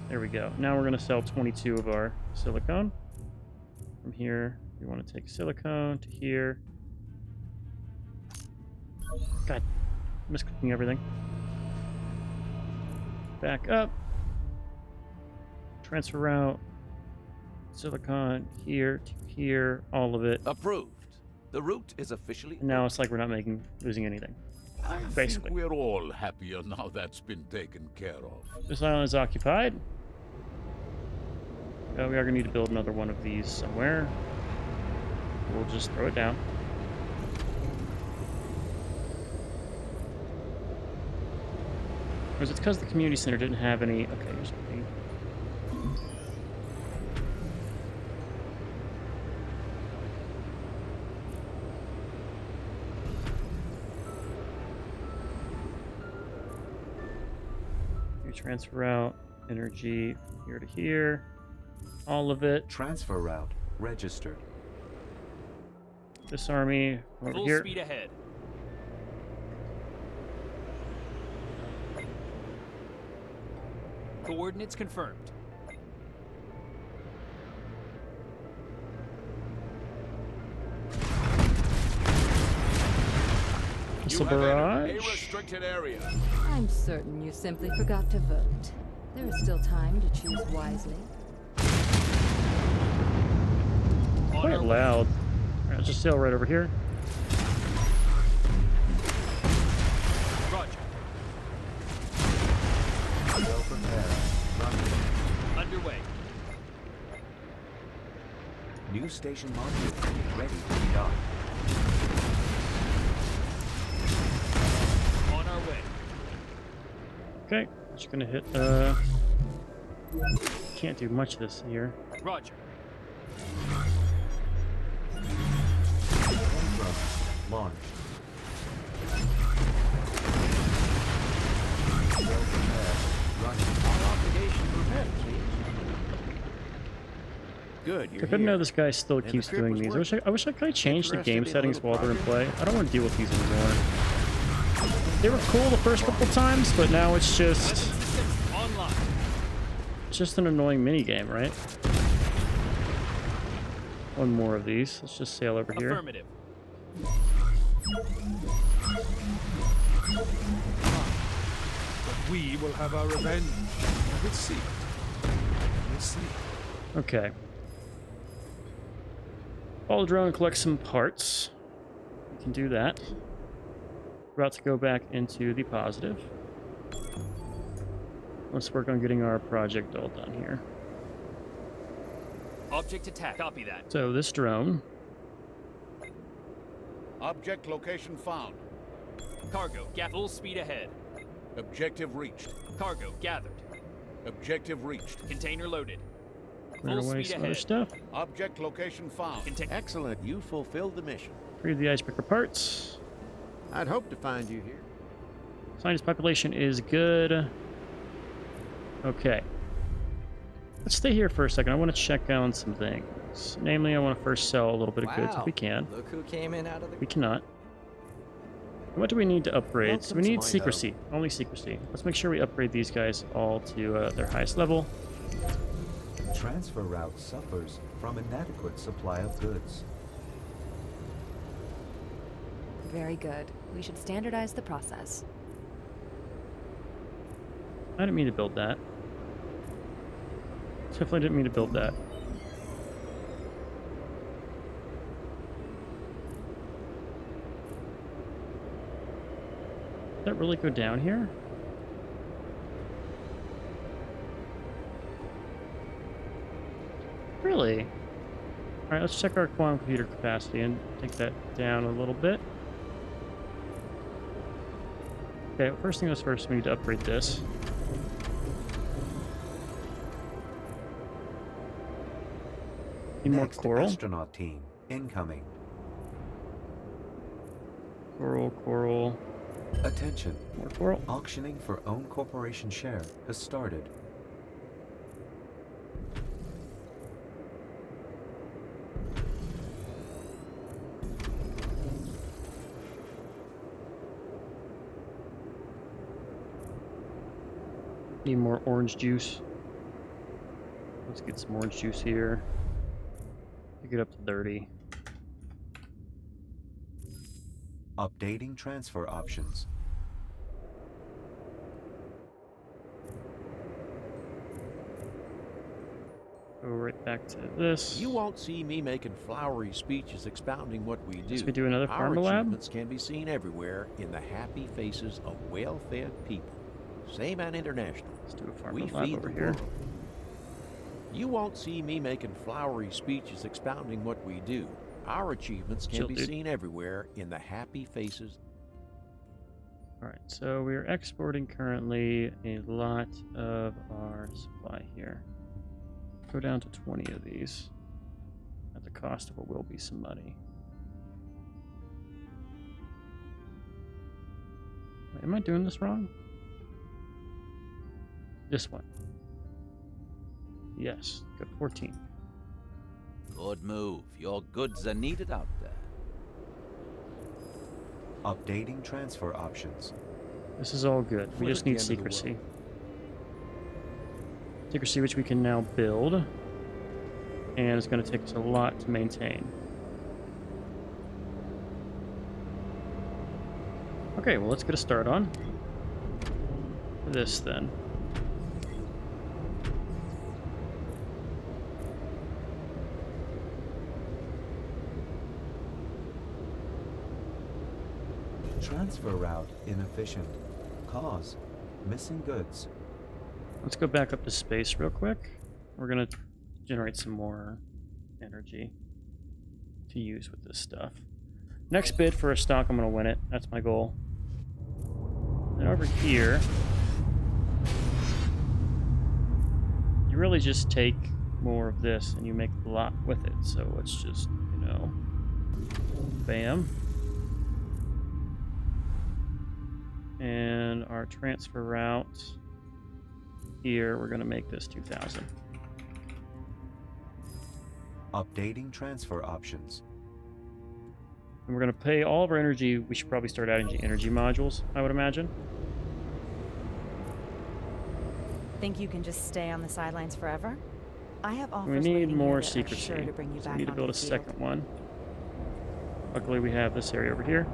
A: There we go. Now we're going to sell 22 of our silicone. From here, we want to take silicone to here. God, misclicking everything. Back up. Transfer route. Silicon here to here. All of it.
K: Approved. The route is officially.
A: And now it's like we're not losing anything.
M: I
A: Basically.
M: think we're all happier now that's been taken care of.
A: This island is occupied. We are going to need to build another one of these somewhere. We'll just throw it down. Or is it because the community center didn't have any? Okay, here's something. You transfer out energy from here to here. All of it.
G: Transfer route registered.
A: This army over
C: Full
A: here.
C: speed ahead. Coordinates confirmed.
A: Missile barrage.
M: A restricted area.
B: I'm certain you simply forgot to vote. There is still time to choose wisely.
A: Quite loud. Alright, let's just sail right over here.
C: Roger.
G: Well prepared. Running.
C: Underway.
G: New station module ready to be docked.
C: On our way.
A: Okay, just gonna hit, can't do much of this here.
C: Roger.
G: Launched.
D: Our obligation prepared, see? Good,
A: I
D: you're
A: couldn't
D: here.
A: know this guy still
D: And the
A: keeps
D: script
A: doing
D: was
A: these. I wish I could change the
D: Interested
A: game
D: in a
A: settings
D: little
A: while they're in play.
D: progress?
A: I don't want to deal with these anymore. They were cool the first couple times, but now it's just just an annoying mini game, right? One more of these. Let's just sail over here.
C: Affirmative.
F: But we will have our revenge. We'll see. We'll see.
A: Okay. Follow the drone and collect some parts. We can do that. We're about to go back into the positive. Let's work on getting our project all done here.
C: Object attack. Copy that.
A: So this drone.
M: Object location found.
C: Cargo. Full speed ahead.
M: Objective reached.
C: Cargo gathered.
M: Objective reached.
C: Container loaded.
A: Clear
C: Full
A: away
C: speed
A: some other
C: ahead.
A: stuff.
M: Object location found.
D: Excellent. You fulfilled the mission.
A: Free the icebreaker parts.
D: I'd hope to find you here.
A: Scientist population is good. Okay. Let's stay here for a second. I want to check on some things. Namely, I want to first sell a little bit of goods if we can.
J: Look who came in out of the...
A: We cannot. What do we need to upgrade? So we
J: Welcome to
A: need
J: my
A: secrecy. Only secrecy. Let's make sure we upgrade these guys all to their highest level.
G: Transfer route suffers from inadequate supply of goods.
B: Very good. We should standardize the process.
A: I didn't mean to build that. Definitely didn't mean to build that. Did that really go down here? Really? Alright, let's check our quantum computer capacity and take that down a little bit. Okay, first thing first, we need to upgrade this. Need more
G: Next,
A: coral.
G: astronaut team incoming.
A: Coral.
G: Attention.
A: More coral.
G: Auctioning for own corporation share has started.
A: Need more orange juice. Let's get some orange juice here. Get up to 30.
G: Updating transfer options.
A: Go right back to this.
D: You won't see me making flowery speeches expounding what we do.
A: Guess we do another
D: Our
A: pharma lab?
D: achievements can be seen everywhere in the happy faces of well-fed people. Same and international.
A: Let's do a
D: We
A: pharma lab
D: feed
A: over
D: the
A: here.
D: world. You won't see me making flowery speeches expounding what we do. Our achievements can
A: Chill,
D: be
A: dude.
D: seen everywhere in the happy faces.
A: Alright, so we're exporting currently a lot of our supply here. Go down to 20 of these at the cost of what will be some money. Wait, am I doing this wrong? This one. Yes, good 14.
K: Good move. Your goods are needed out there.
G: Updating transfer options.
A: This is all good. We
I: We're
A: just
I: at the
A: need
I: end of the
A: secrecy. Secrecy, which we can now build. And it's going to take us a lot to maintain. Okay, well, let's get a start on this then.
G: Transfer route inefficient. Cause missing goods.
A: Let's go back up to space real quick. We're going to generate some more energy to use with this stuff. Next bid for a stock, I'm going to win it. That's my goal. And over here, you really just take more of this and you make a lot with it. So let's just, you know, bam. And our transfer route here, we're going to make this 2,000.
G: Updating transfer options.
A: And we're going to pay all of our energy. We should probably start adding energy modules, I would imagine.
E: Think you can just stay on the sidelines forever? I have offers
A: We need
E: waiting
A: more
E: here that are
A: secrecy.
E: sure to bring you
A: So
E: back
A: we need to
E: onto
A: build a
E: the field.
A: second one. Luckily, we have this area over here.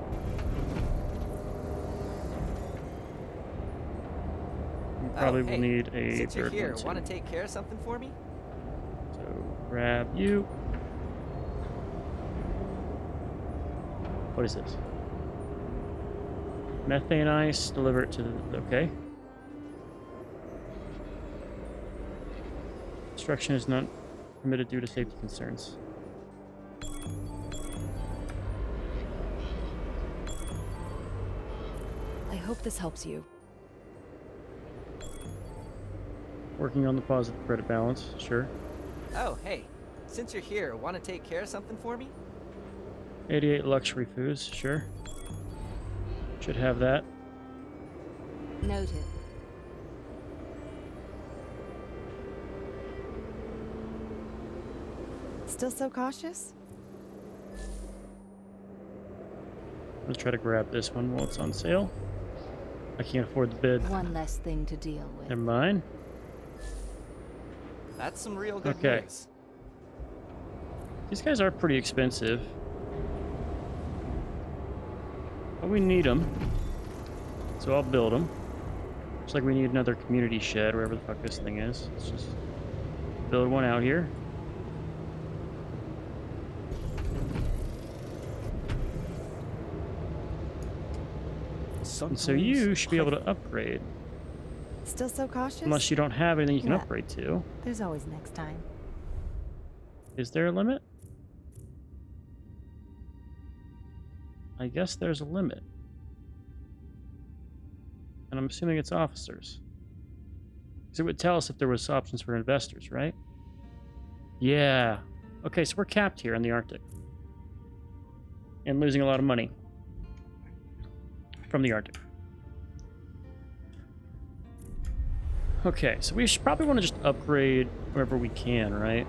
A: We probably will need a
J: Since you're
A: third
J: here,
A: one too.
J: want to take care of something for me?
A: So grab you. What is this? Methane ice. Deliver it to the. Okay. Construction is not permitted due to safety concerns.
B: I hope this helps you.
A: Working on the positive credit balance, sure.
J: Oh, hey. Since you're here, want to take care of something for me?
A: 88 luxury foods, sure. Should have that.
B: Noted.
E: Still so cautious?
A: Let's try to grab this one while it's on sale. I can't afford the bid.
B: One less thing to deal with.
A: Never mind.
J: That's some real good
A: Okay.
J: news.
A: These guys are pretty expensive. But we need them. So I'll build them. Looks like we need another community shed, wherever the fuck this thing is. Let's just build one out here. And so you should be able to upgrade.
E: Still so cautious?
A: Unless you don't have anything you can
E: Yeah.
A: upgrade to.
E: There's always next time.
A: Is there a limit? I guess there's a limit. And I'm assuming it's officers. Because it would tell us if there was options for investors, right? Yeah. Okay, so we're capped here in the Arctic. And losing a lot of money. From the Arctic. Okay, so we should probably want to just upgrade wherever we can, right?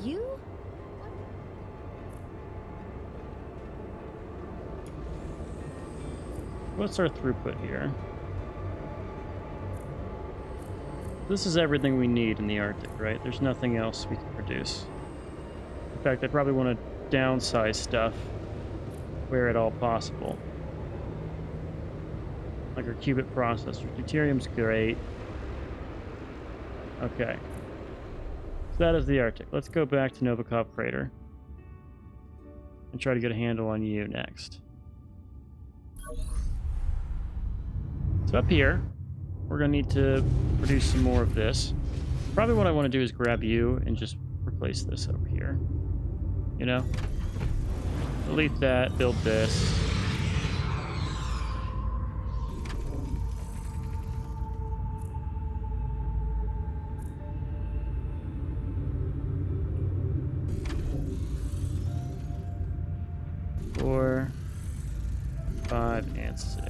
H: You?
A: What's our throughput here? This is everything we need in the Arctic, right? There's nothing else we can produce. In fact, I probably want to downsize stuff where at all possible. Like our qubit processor. Deuterium's great. Okay. So that is the Arctic. Let's go back to Novikov Crater. And try to get a handle on you next. So up here, we're going to need to produce some more of this. Probably what I want to do is grab you and just replace this over here. You know? Delete that, build this. Four, 5, and 6.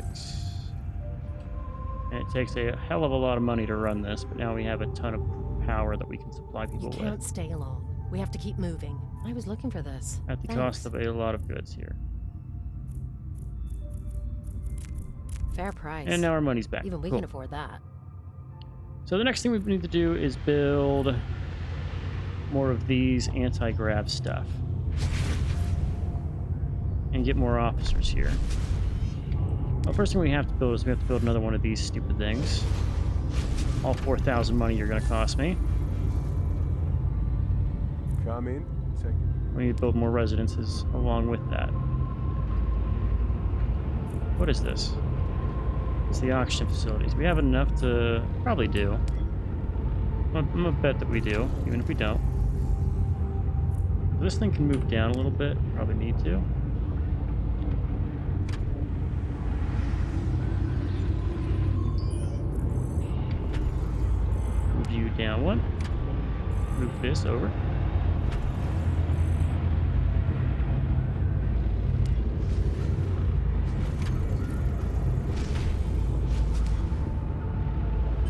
A: And it takes a hell of a lot of money to run this, but now we have a ton of power that we can supply people
L: You can't
A: with.
L: stay long. We have to keep moving. I was looking for this.
A: At the
L: Thanks.
A: cost of a lot of goods here.
L: Fair price.
A: And now our money's back.
L: Even we
A: Cool.
L: can afford that.
A: So the next thing we need to do is build more of these anti-grav stuff. And get more officers here. Well, first thing we have to build is we have to build another one of these stupid things. All 4,000 money you're going to cost me.
F: Come in. Second.
A: We need to build more residences along with that. What is this? It's the oxygen facilities. We have enough to probably do. I'm gonna bet that we do, even if we don't. This thing can move down a little bit. Probably need to. Move you down one. Move this over.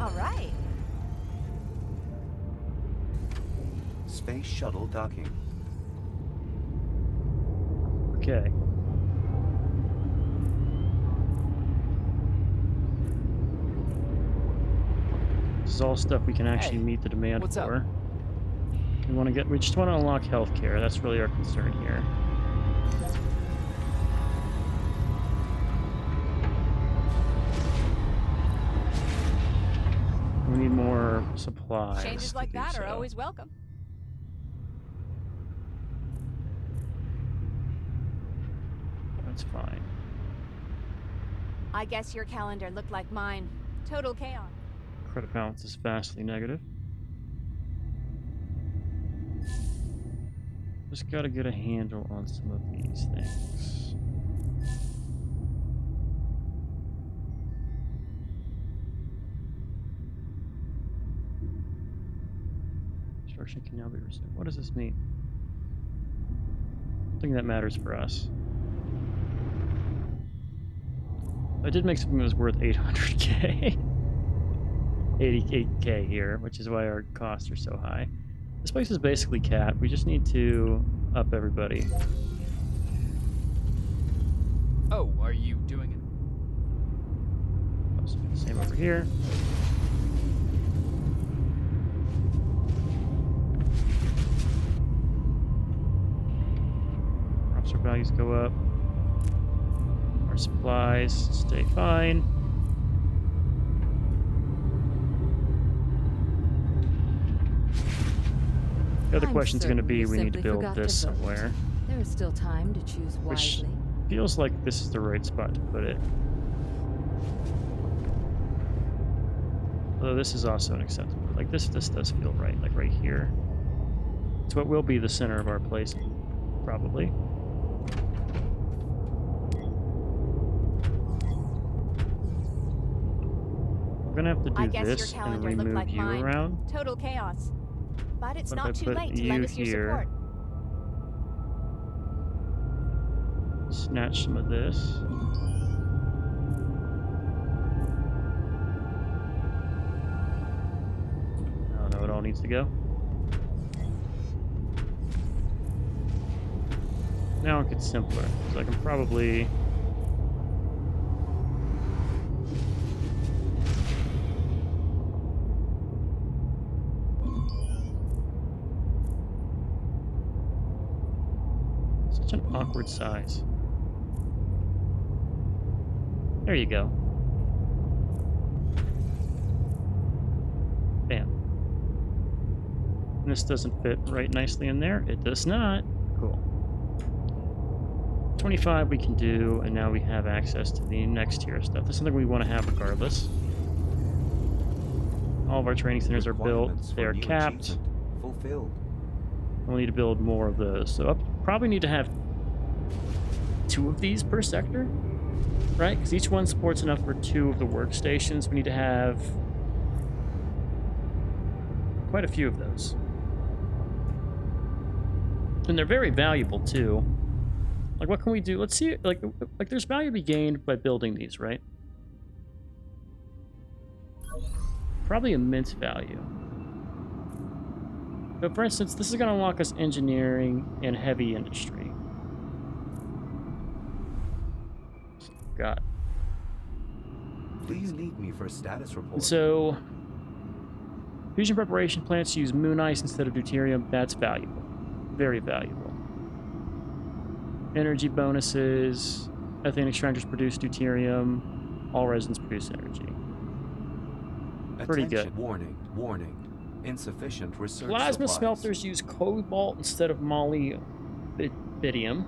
E: All right.
G: Space shuttle docking.
A: Okay. is all stuff we can actually
J: Hey,
A: meet the demand
J: what's up?
A: for. We just want to unlock healthcare. That's really our concern here. We need more supplies.
H: Changes
A: to
H: like
A: do
H: that are
A: so.
H: always welcome.
A: That's fine.
H: I guess your calendar looked like mine. Total chaos.
A: Credit balance is vastly negative. Just gotta get a handle on some of these things. Construction can now be resumed. What does this mean? Something that matters for us. I did make something that was worth 800k. 88k here, which is why our costs are so high. This place is basically capped. We just need to up everybody.
C: Oh, are you doing it?
A: Also do the same over here. Officer values go up. Our supplies stay fine. The other question's going to be we need to build this somewhere.
B: There is still time to choose
A: Which
B: wisely.
A: feels like this is the right spot to put it. Although this is also unacceptable. Like this does feel right, like right here. It's what will be the center of our place, probably. We're gonna have to
H: I
A: do
H: guess your
A: this and
H: calendar looked
A: remove
H: like
A: you
H: mine.
A: around.
H: Total chaos. But it's
A: What if
H: not
A: I
H: too
A: put
H: late to
A: you
H: lend us your
A: here?
H: support.
A: Snatch some of this. I don't know, it all needs to go. Now it gets simpler, because I can probably... Such an awkward size. There you go. Bam. And this doesn't fit right nicely in there. It does not. Cool. 25 we can do, and now we have access to the next tier of stuff. This is something we want to have regardless. All of our training centers are built. They are capped.
G: Fulfilled.
A: We'll need to build more of those. So probably need to have 2 of these per sector, right? Because each one supports enough for 2 of the workstations. We need to have quite a few of those. And they're very valuable, too. Like, what can we do? Let's see, like there's value to be gained by building these, right? Probably immense value. But for instance, this is going to unlock us engineering and heavy industry. God.
G: Please lead me for a status report.
A: And so, fusion preparation plants use moon ice instead of deuterium. That's valuable. Very valuable. Energy bonuses. Ethane extractors produce deuterium. All resins produce energy. Pretty good.
G: Warning, warning. Insufficient research
A: Plasma
G: supplies.
A: smelters use cobalt instead of molybdenum.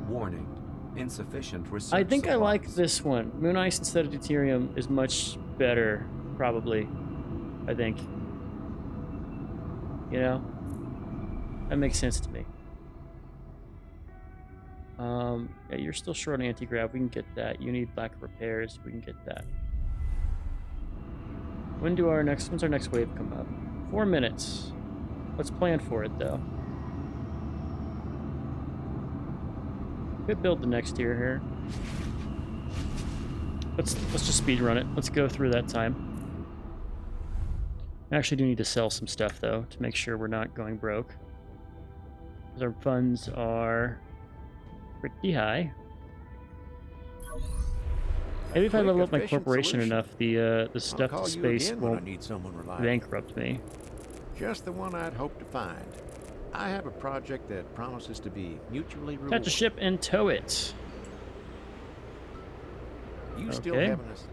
G: Warning. Insufficient research
A: I think
G: supplies.
A: I like this one. Moon ice instead of deuterium is much better, probably. I think. You know? That makes sense to me. Yeah, you're still short on anti-grav. We can get that. You need lack of repairs. We can get that. When's our next wave come up? 4 minutes. Let's plan for it, though. Could build the next tier here. Let's just speed run it. Let's go through that time. I actually do need to sell some stuff, though, to make sure we're not going broke. Because our funds are pretty high. Maybe if I
D: quick,
A: level up my
D: efficient
A: corporation
D: solution.
A: enough, the
D: I'll
A: stuff
D: call
A: to
D: you
A: space
D: again when I
A: won't
D: need someone reliable.
A: bankrupt me.
D: Just the one I'd hoped to find. I have a project that promises to be mutually rewarding.
A: Catch a ship and tow it.
D: You still
A: Okay.
D: having us?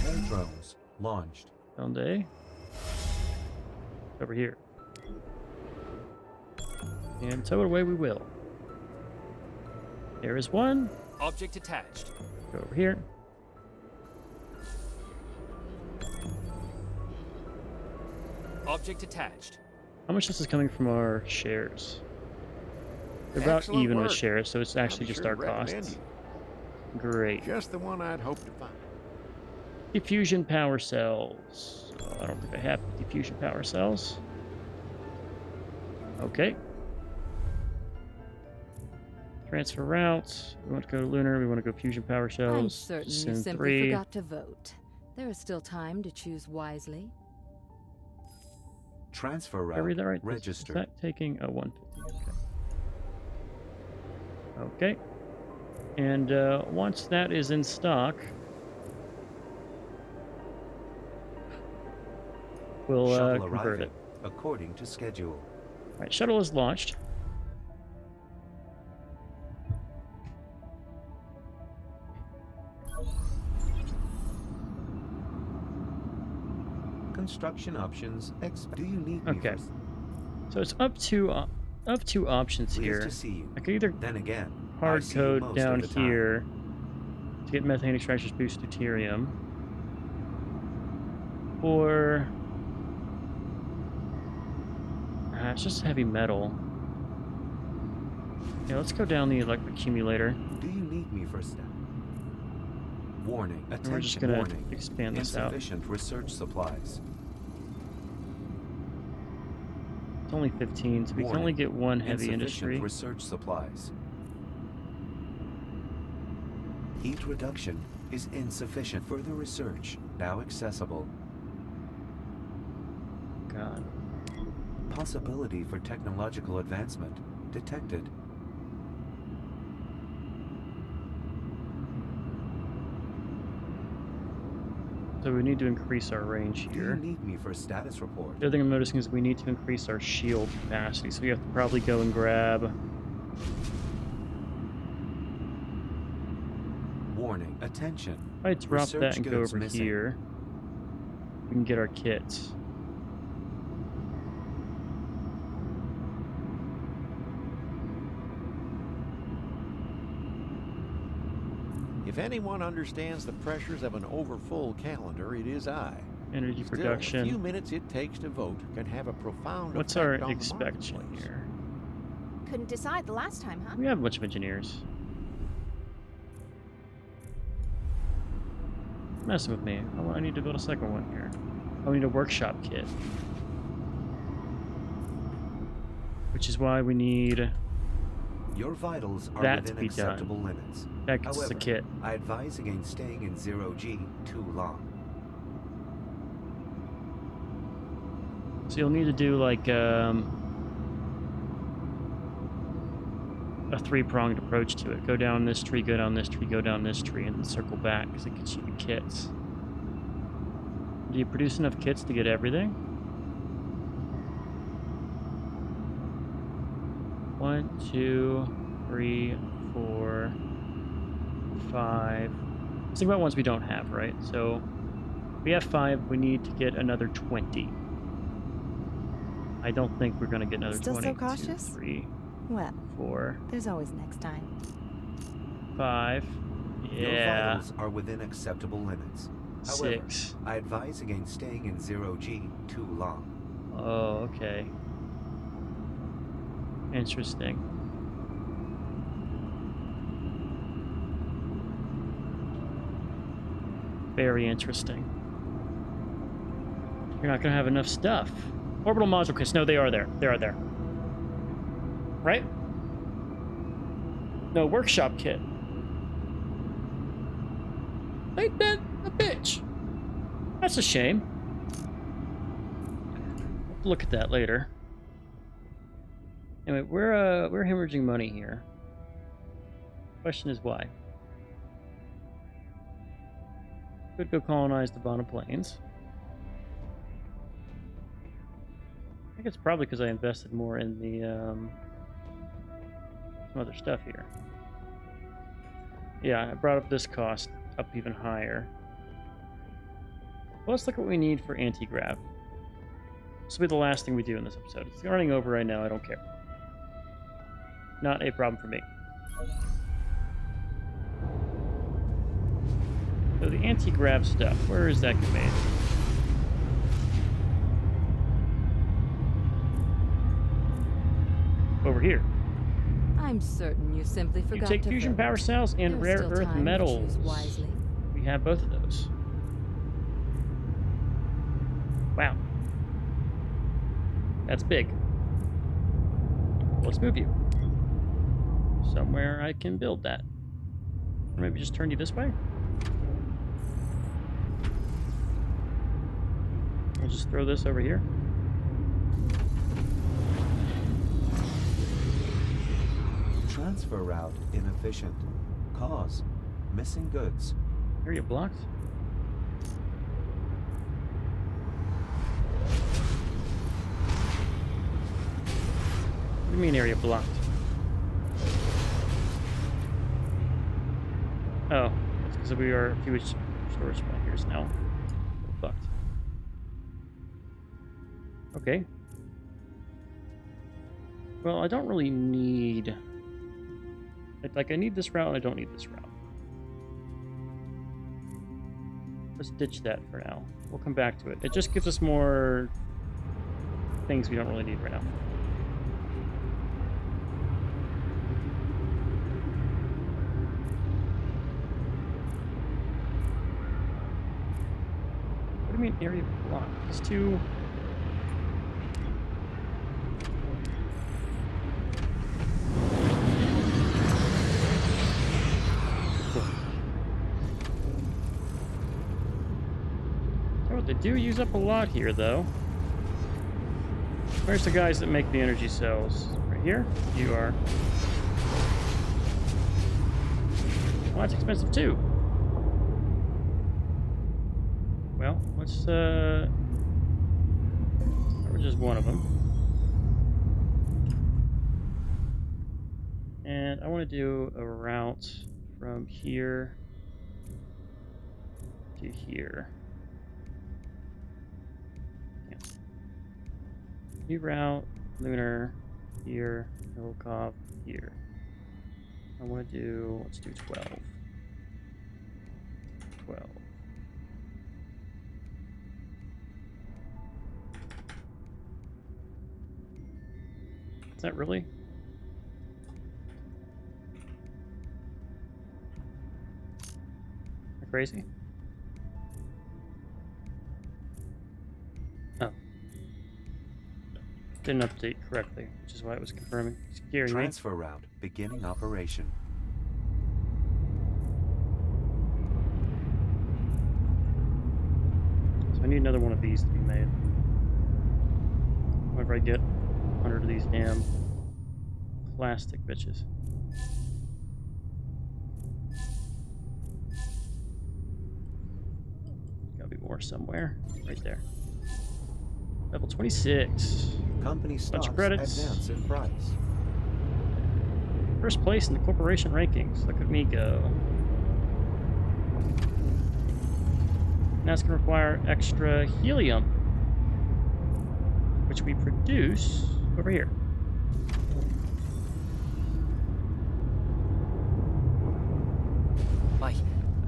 G: Air drones launched.
A: Sunday. Over here. And tow it away we will. There is one.
C: Object attached.
A: Go over here.
C: Object attached.
A: How much this is coming from our shares? They're about
D: Excellent
A: even with
D: work.
A: shares, so it's actually
D: I'll be
A: just
D: sure
A: our
D: to recommend
A: costs.
D: you.
A: Great.
D: Just the one I'd hoped to find.
A: Diffusion power cells. Oh, I don't think I have diffusion power cells. Okay. Transfer routes. We want to go lunar. We want to go fusion power
B: I'm
A: cells.
B: certain you
A: Send
B: simply
A: 3.
B: forgot to vote. There is still time to choose wisely.
G: Transfer route
A: Everything right? Is
G: registered.
A: that taking a 150? Okay. Okay. And once that is in stock, we'll
G: Shuttle
A: convert
G: arriving
A: it.
G: according to schedule.
A: All right, shuttle is launched.
G: Construction options. Do you need me
A: Okay.
G: first?
A: So it's up to options
G: Pleased
A: here.
G: to see you.
A: I could either
G: Then again, I
A: hard
G: see you
A: code
G: most
A: down
G: of the time.
A: here to get methane extractors boost deuterium, or it's just heavy metal. Yeah, let's go down the electric accumulator.
G: Do you need me for a step? Warning.
A: And
G: Attention.
A: we're just gonna
G: warning.
A: expand this out.
G: Insufficient research supplies.
A: It's only 15, so we can
G: Warning.
A: only get one heavy
G: Insufficient
A: industry.
G: research supplies. Heat reduction is insufficient. Further research now accessible.
A: God.
G: Possibility for technological advancement detected.
A: So we need to increase our range
G: Do you
A: here.
G: need me for a status report?
A: The other thing I'm noticing is we need to increase our shield capacity, so we have to probably go and grab.
G: Warning. Attention.
A: If I drop that
G: Research
A: and go
G: goods
A: over
G: missing.
A: here, we can get our kits.
D: If anyone understands the pressures of an overfull calendar, it is I.
A: Energy
D: Still,
A: production.
D: the few minutes it takes to vote can have a profound
A: What's
D: effect
A: our
D: on the
A: expection
D: marketplace.
A: here?
H: Couldn't decide the last time, huh?
A: We have a bunch of engineers. Messing with me. Oh, I need to build a second one here. Oh, we need a workshop kit. Which is why we need
G: Your vitals are
A: that to
G: within
A: be
G: acceptable
A: done.
G: limits.
A: That gets us
G: However,
A: a kit.
G: I advise against staying in 0G too long.
A: So you'll need to do like a three-pronged approach to it. Go down this tree, go down this tree, go down this tree, and then circle back because it gets you the kits. Do you produce enough kits to get everything? 1, 2, 3, 4, 5. Let's think about ones we don't have, right? So we have 5. We need to get another 20. I don't think we're going to get another
E: Still
A: 20.
E: so cautious?
A: 2, 3,
E: Well,
A: 4,
E: there's always next time.
A: 5.
G: Your
A: Yeah.
G: vitals are within acceptable limits. However,
A: 6.
G: I advise against staying in 0G too long.
A: Oh, okay. Interesting. Very interesting. You're not going to have enough stuff. Orbital module kits. No, they are there. They are there. Right? No, workshop kit. Ain't that a bitch? That's a shame. We'll have to look at that later. Anyway, we're hemorrhaging money here. Question is why? Could go colonize the Bana Plains. I think it's probably because I invested more in the some other stuff here. Yeah, I brought up this cost up even higher. Well, let's look at what we need for anti-grav. This will be the last thing we do in this episode. It's running over right now. I don't care. Not a problem for me. So the anti-grav stuff, where is that made? Over here.
B: I'm certain you simply forgot
A: You take
B: to
A: fusion
B: vote.
A: power cells and
B: There's
A: rare
B: still
A: earth
B: time to
A: metals.
B: choose wisely.
A: We have both of those. Wow. That's big. Let's move you. Somewhere I can build that. Or maybe just turn you this way? I'll just throw this over here.
G: Transfer route inefficient. Cause missing goods.
A: Area blocked. What do you mean area blocked? Oh, it's because we are a few storage spot here now. Fucked. Okay. Well, I don't really need... Like, I need this route and I don't need this route. Let's ditch that for now. We'll come back to it. It just gives us more things we don't really need right now. What do you mean area block? It's too... They do use up a lot here, though. Where's the guys that make the energy cells? Right here? You are. Well, that's expensive, too. Well, let's, start with just one of them. And I want to do a route from here to here. New route, lunar, here, Milkov, here. I want to do, let's do 12. 12. Is that really? Am I crazy? Oh. Didn't update correctly, which is why it was confirming. Scaring me.
G: Transfer route beginning operation.
A: So I need another one of these to be made. Whenever I get 100 of these damn plastic bitches. Gotta be more somewhere. Right there. Level 26.
G: Company stocks
A: credits.
G: advance in price.
A: First place in the corporation rankings. Look at me go. Now it's going to require extra helium, which we produce over here.
C: My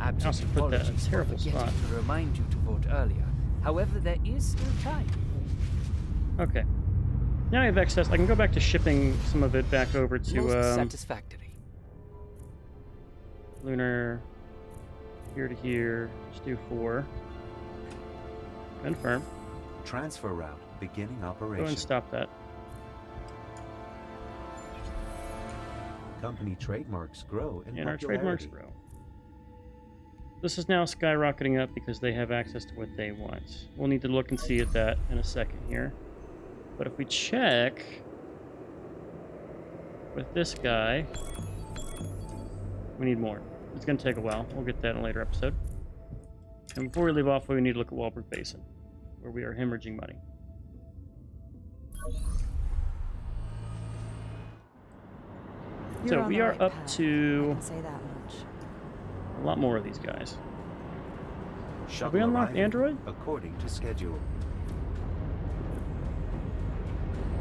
A: I also
C: absolute
A: put that in a
C: apologies for
A: terrible
C: forgetting
A: spot.
C: to remind you to vote earlier. However, there is still time.
A: Okay. Now I have excess. I can go back to shipping some of it back over to
C: Most satisfactory.
A: lunar here to here. Just do 4. Confirm.
G: Transfer route beginning
A: Go
G: operation.
A: and stop that.
G: Company trademarks grow in
A: And our
G: popularity.
A: trademarks grow. This is now skyrocketing up because they have access to what they want. We'll need to look and see at that in a second here. But if we check with this guy, we need more. It's going to take a while. We'll get that in a later episode. And before we leave off, we need to look at Walbrook Basin, where we are hemorrhaging money.
E: You're
A: So
E: on
A: we
E: the
A: are
E: right
A: up
E: path, I
A: to
E: can say that much.
A: a lot more of these guys.
G: Shuttle
A: Have we unlocked
G: arriving
A: Android?
G: according to schedule.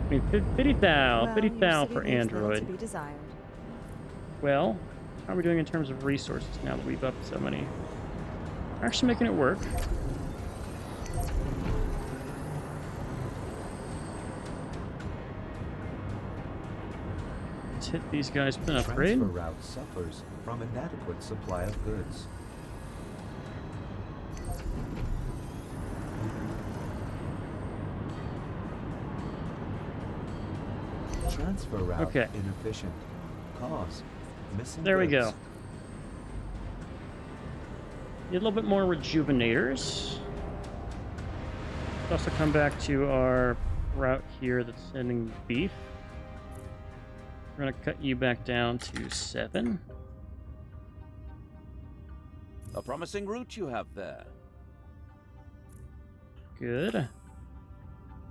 A: I mean, pity thou
E: Well,
A: for
E: your city leaves little
A: Android.
E: to be desired.
A: Well, how are we doing in terms of resources now that we've upped so many? We're actually making it work. Let's hit these guys with an upgrade.
G: Transfer route suffers from inadequate supply of goods. Transfer route
A: Okay.
G: inefficient. Cause missing
A: There we
G: goods.
A: go. Need a little bit more rejuvenators. Let's also come back to our route here that's sending beef. We're going to cut you back down to 7.
K: A promising route you have there.
A: Good.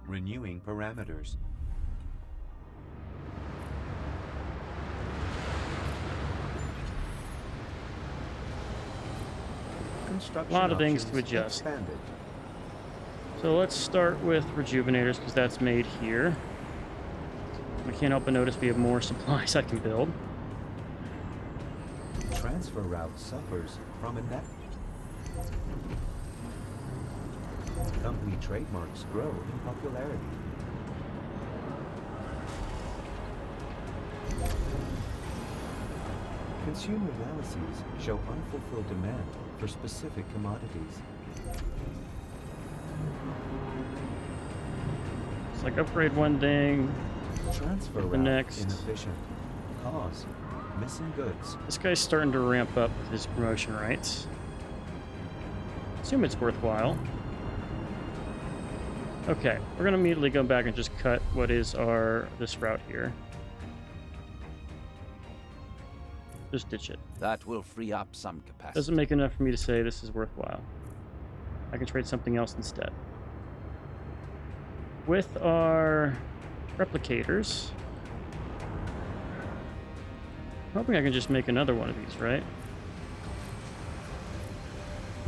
G: Renewing parameters.
A: A lot of things to adjust.
G: Expanded.
A: So let's start with rejuvenators because that's made here. I can't help but notice we have more supplies I can build.
G: Transfer route suffers from a net. Company trademarks grow in popularity. Consumer analyses show unfulfilled demand for specific commodities.
A: It's like upgrade one thing,
G: Transfer
A: the
G: route
A: next.
G: inefficient. Cause missing goods.
A: This guy's starting to ramp up with his promotion rights. Assume it's worthwhile. Okay, we're gonna immediately go back and just cut what is this route here. Just ditch it.
K: That will free up some capacity.
A: Doesn't make enough for me to say this is worthwhile. I can trade something else instead. With our replicators, I'm hoping I can just make another one of these, right?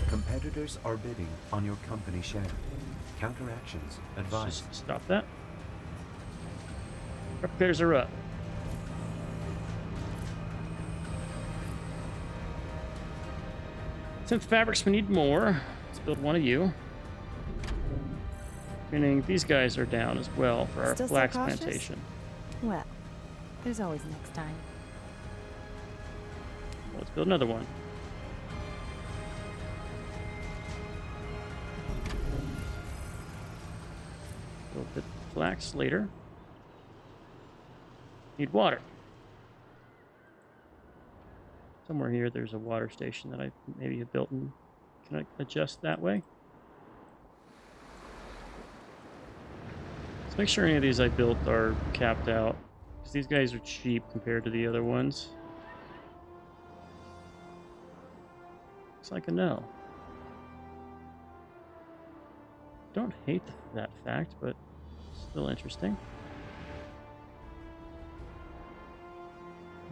G: Competitors are bidding on your company share. Counteractions
A: Let's
G: advised.
A: just stop that. Replicators are up. Synth fabrics, we need more. Let's build one of you. Meaning these guys are down as well for our
E: Still so
A: flax
E: cautious?
A: plantation.
E: Well, there's always next time.
A: Let's build another one. We'll put flax later. Need water. Somewhere here there's a water station that I maybe have built and can I adjust that way? Let's make sure any of these I built are capped out. Because these guys are cheap compared to the other ones. Looks like a no. Don't hate that fact, but still interesting.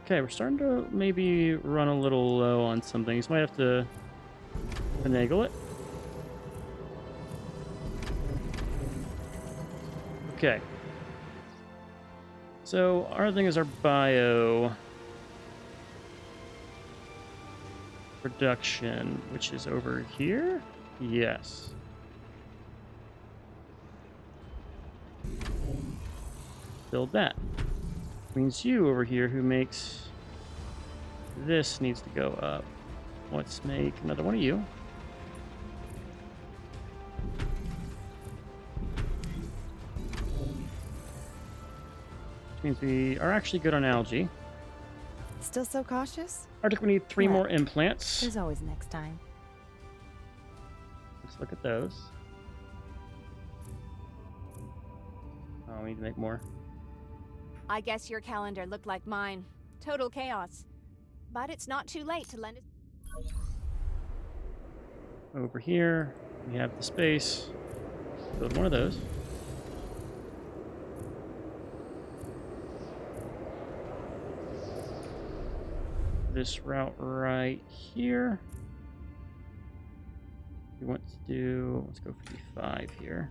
A: Okay, we're starting to maybe run a little low on some things. Might have to finagle it. Okay. So our thing is our bio production, which is over here. Yes. Build that. Means you over here who makes this needs to go up. Let's make another one of you. Which means we are actually good on algae.
E: Still so cautious?
A: Arctic, we need 3
E: Well,
A: more implants.
E: There's always next time.
A: Let's look at those. Oh, we need to make more.
H: I guess your calendar looked like mine. Total chaos. But it's not too late to lend it.
A: Over here, we have the space. Build one of those. This route right here. We want to do, let's go for D5 here.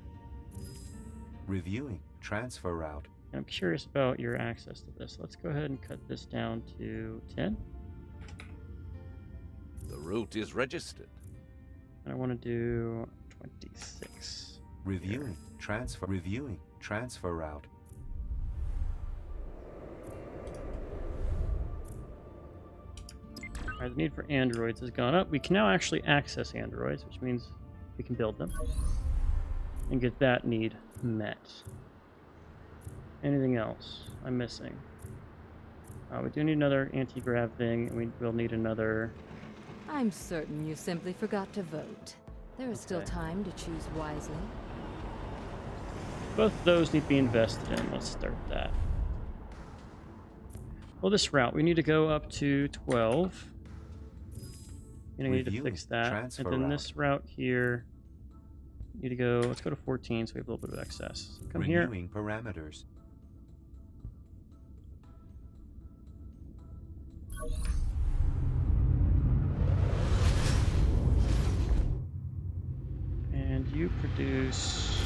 G: Reviewing transfer route.
A: And I'm curious about your access to this. Let's go ahead and cut this down to 10.
M: The route is registered.
A: And I want to do 26.
G: Reviewing transfer. Reviewing transfer route.
A: All right, the need for androids has gone up. We can now actually access androids, which means we can build them and get that need met. Anything else I'm missing? We do need another anti-grav thing, and we'll need another...
B: I'm certain you simply forgot to vote. There is still time to choose wisely.
A: Both of those need to be invested in. Let's start that. Well, this route, we need to go up to 12. And I need to fix that. And then this route here, need to go, let's go to 14 so we have a little bit of excess. Come here.
G: Renewing parameters.
A: And you produce...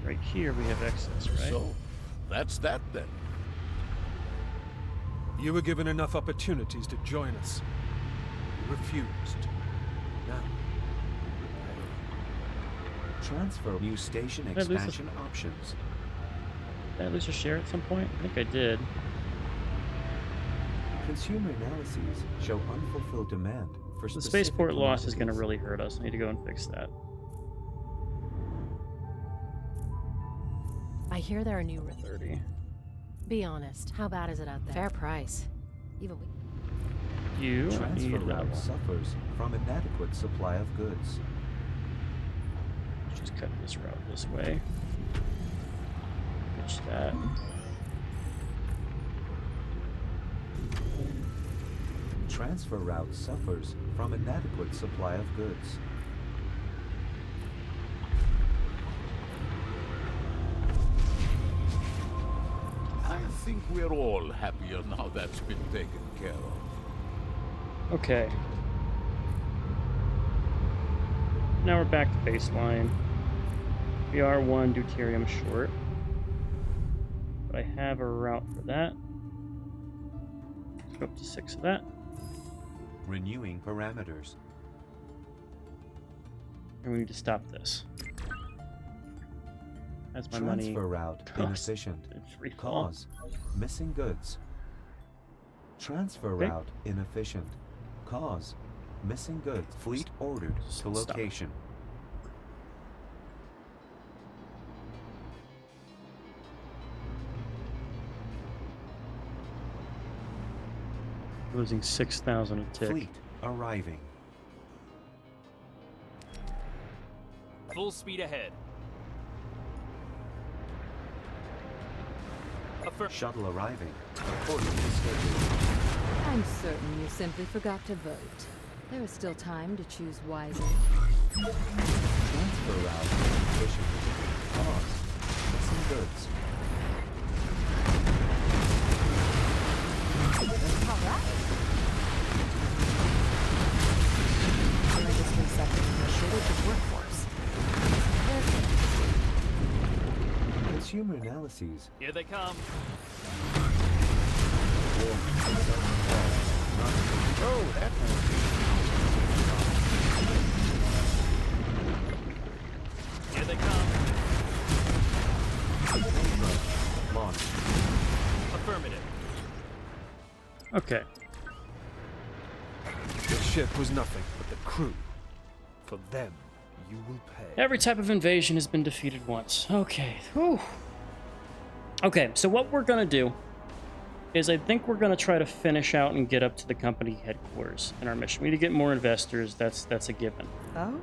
A: Right here we have excess, right?
M: So, that's that then.
F: You were given enough opportunities to join us. You refused. Now,
G: transfer new station expansion options.
A: Did I lose a share at some point? I think I did.
G: Consumer analyses show unfulfilled demand for
A: The
G: specific
A: spaceport loss is
G: commodities.
A: going to really hurt us. I need to go and fix that.
L: I hear there are new...
A: 30.
L: Be honest, how bad is it out there? Fair price. Even we...
A: You
G: Transfer
A: need
G: route
A: level.
G: suffers from inadequate supply of goods.
A: Let's just cut this route this way. Pitch that.
G: Transfer route suffers from inadequate supply of goods.
M: I think we're all happier now that's been taken care of.
A: Okay. Now we're back to baseline. We are 1 deuterium short. But I have a route for that. Let's go up to 6 of that.
G: Renewing parameters.
A: And we need to stop this. That's my money.
G: Transfer route inefficient. Cause missing goods. Transfer
A: Okay.
G: route inefficient. Cause missing goods. Fleet ordered to
A: Stop.
G: location.
A: Losing 6,000 a tick.
G: Fleet arriving.
C: Full speed ahead.
G: Shuttle arriving according to schedule.
B: I'm certain you simply forgot to vote. There is still time to choose wisely.
G: Transfer route inefficient. Cause missing goods.
B: We're just recepting a shortage of workforce.
G: Consumer analyses.
C: Here they come.
D: Oh, that
C: Here they come.
G: Launch.
C: Affirmative.
A: Okay.
F: the ship was nothing but the crew. For them, you will pay.
A: Every type of invasion has been defeated once. Okay. Whew. Okay, so what we're going to do is I think we're going to try to finish out and get up to the company headquarters in our mission. We need to get more investors. That's a given.
E: Oh.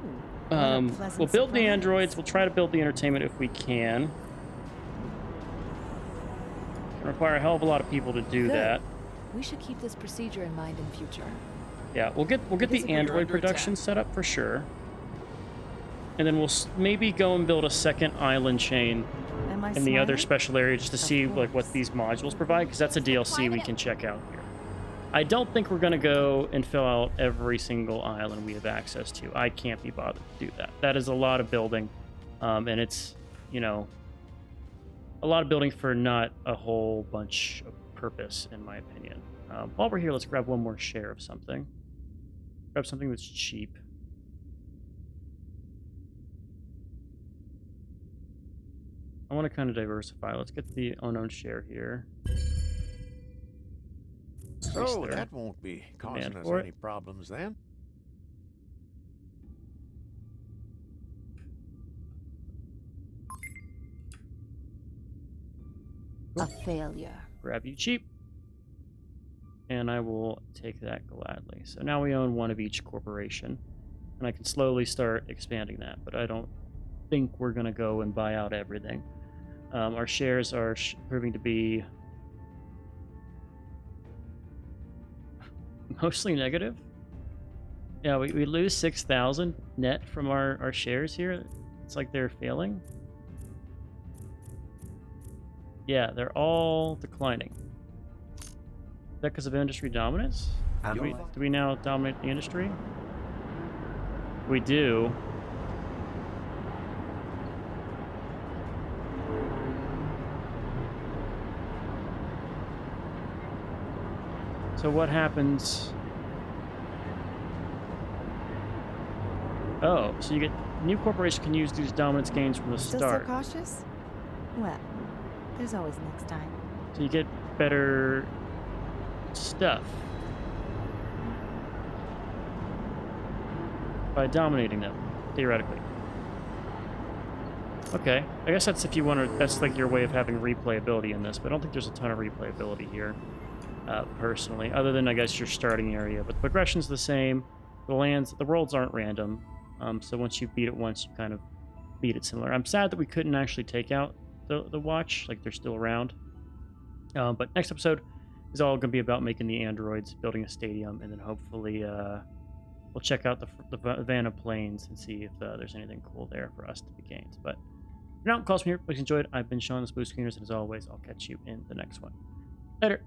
A: We'll build the androids. We'll try to build the entertainment if we can. It'll require a hell of a lot of people to do
B: Good.
A: that.
B: We should keep this procedure in mind in future.
A: Yeah, we'll get the android production set up for sure, and then we'll maybe go and build a second island chain
E: Am I
A: in the other
E: smiling?
A: special area just to
E: Of
A: see like what
E: course.
A: these modules provide, because that's a DLC we can check out here. I don't think we're gonna go and fill out every single island we have access to. I can't be bothered to do that. That is a lot of building, and it's, you know, a lot of building for not a whole bunch of purpose, in my opinion. While we're here, let's grab one more share of something. Grab something that's cheap. I want to kind of diversify. Let's get the unknown share here.
D: So that won't be causing us any problems then.
E: A failure.
A: Grab you cheap. And I will take that gladly. So now we own one of each corporation. And I can slowly start expanding that, but I don't think we're going to go and buy out everything. Our shares are proving to be mostly negative. Yeah, we lose 6,000 net from our shares here. It's like they're failing. Yeah, they're all declining. Is that because of industry dominance? Do we now dominate the industry? We do. So what happens? Oh, so you get new corporation can use these dominance gains from the
E: Still
A: start.
E: so cautious? Well, there's always next time.
A: So you get better stuff by dominating them, theoretically. Okay, I guess that's if you want to. That's like your way of having replayability in this, but I don't think there's a ton of replayability here. Personally, other than I guess your starting area, but the progression's the same. The lands, the worlds aren't random, so once you beat it once, you kind of beat it similar. I'm sad that we couldn't actually take out the watch, like they're still around. But next episode is all going to be about making the androids, building a stadium, and then hopefully we'll check out the Vanna Plains and see if there's anything cool there for us to be gained. But for now, calls from here. Please enjoyed. I've been Sean, the Spoof Screeners, and as always, I'll catch you in the next one. Later.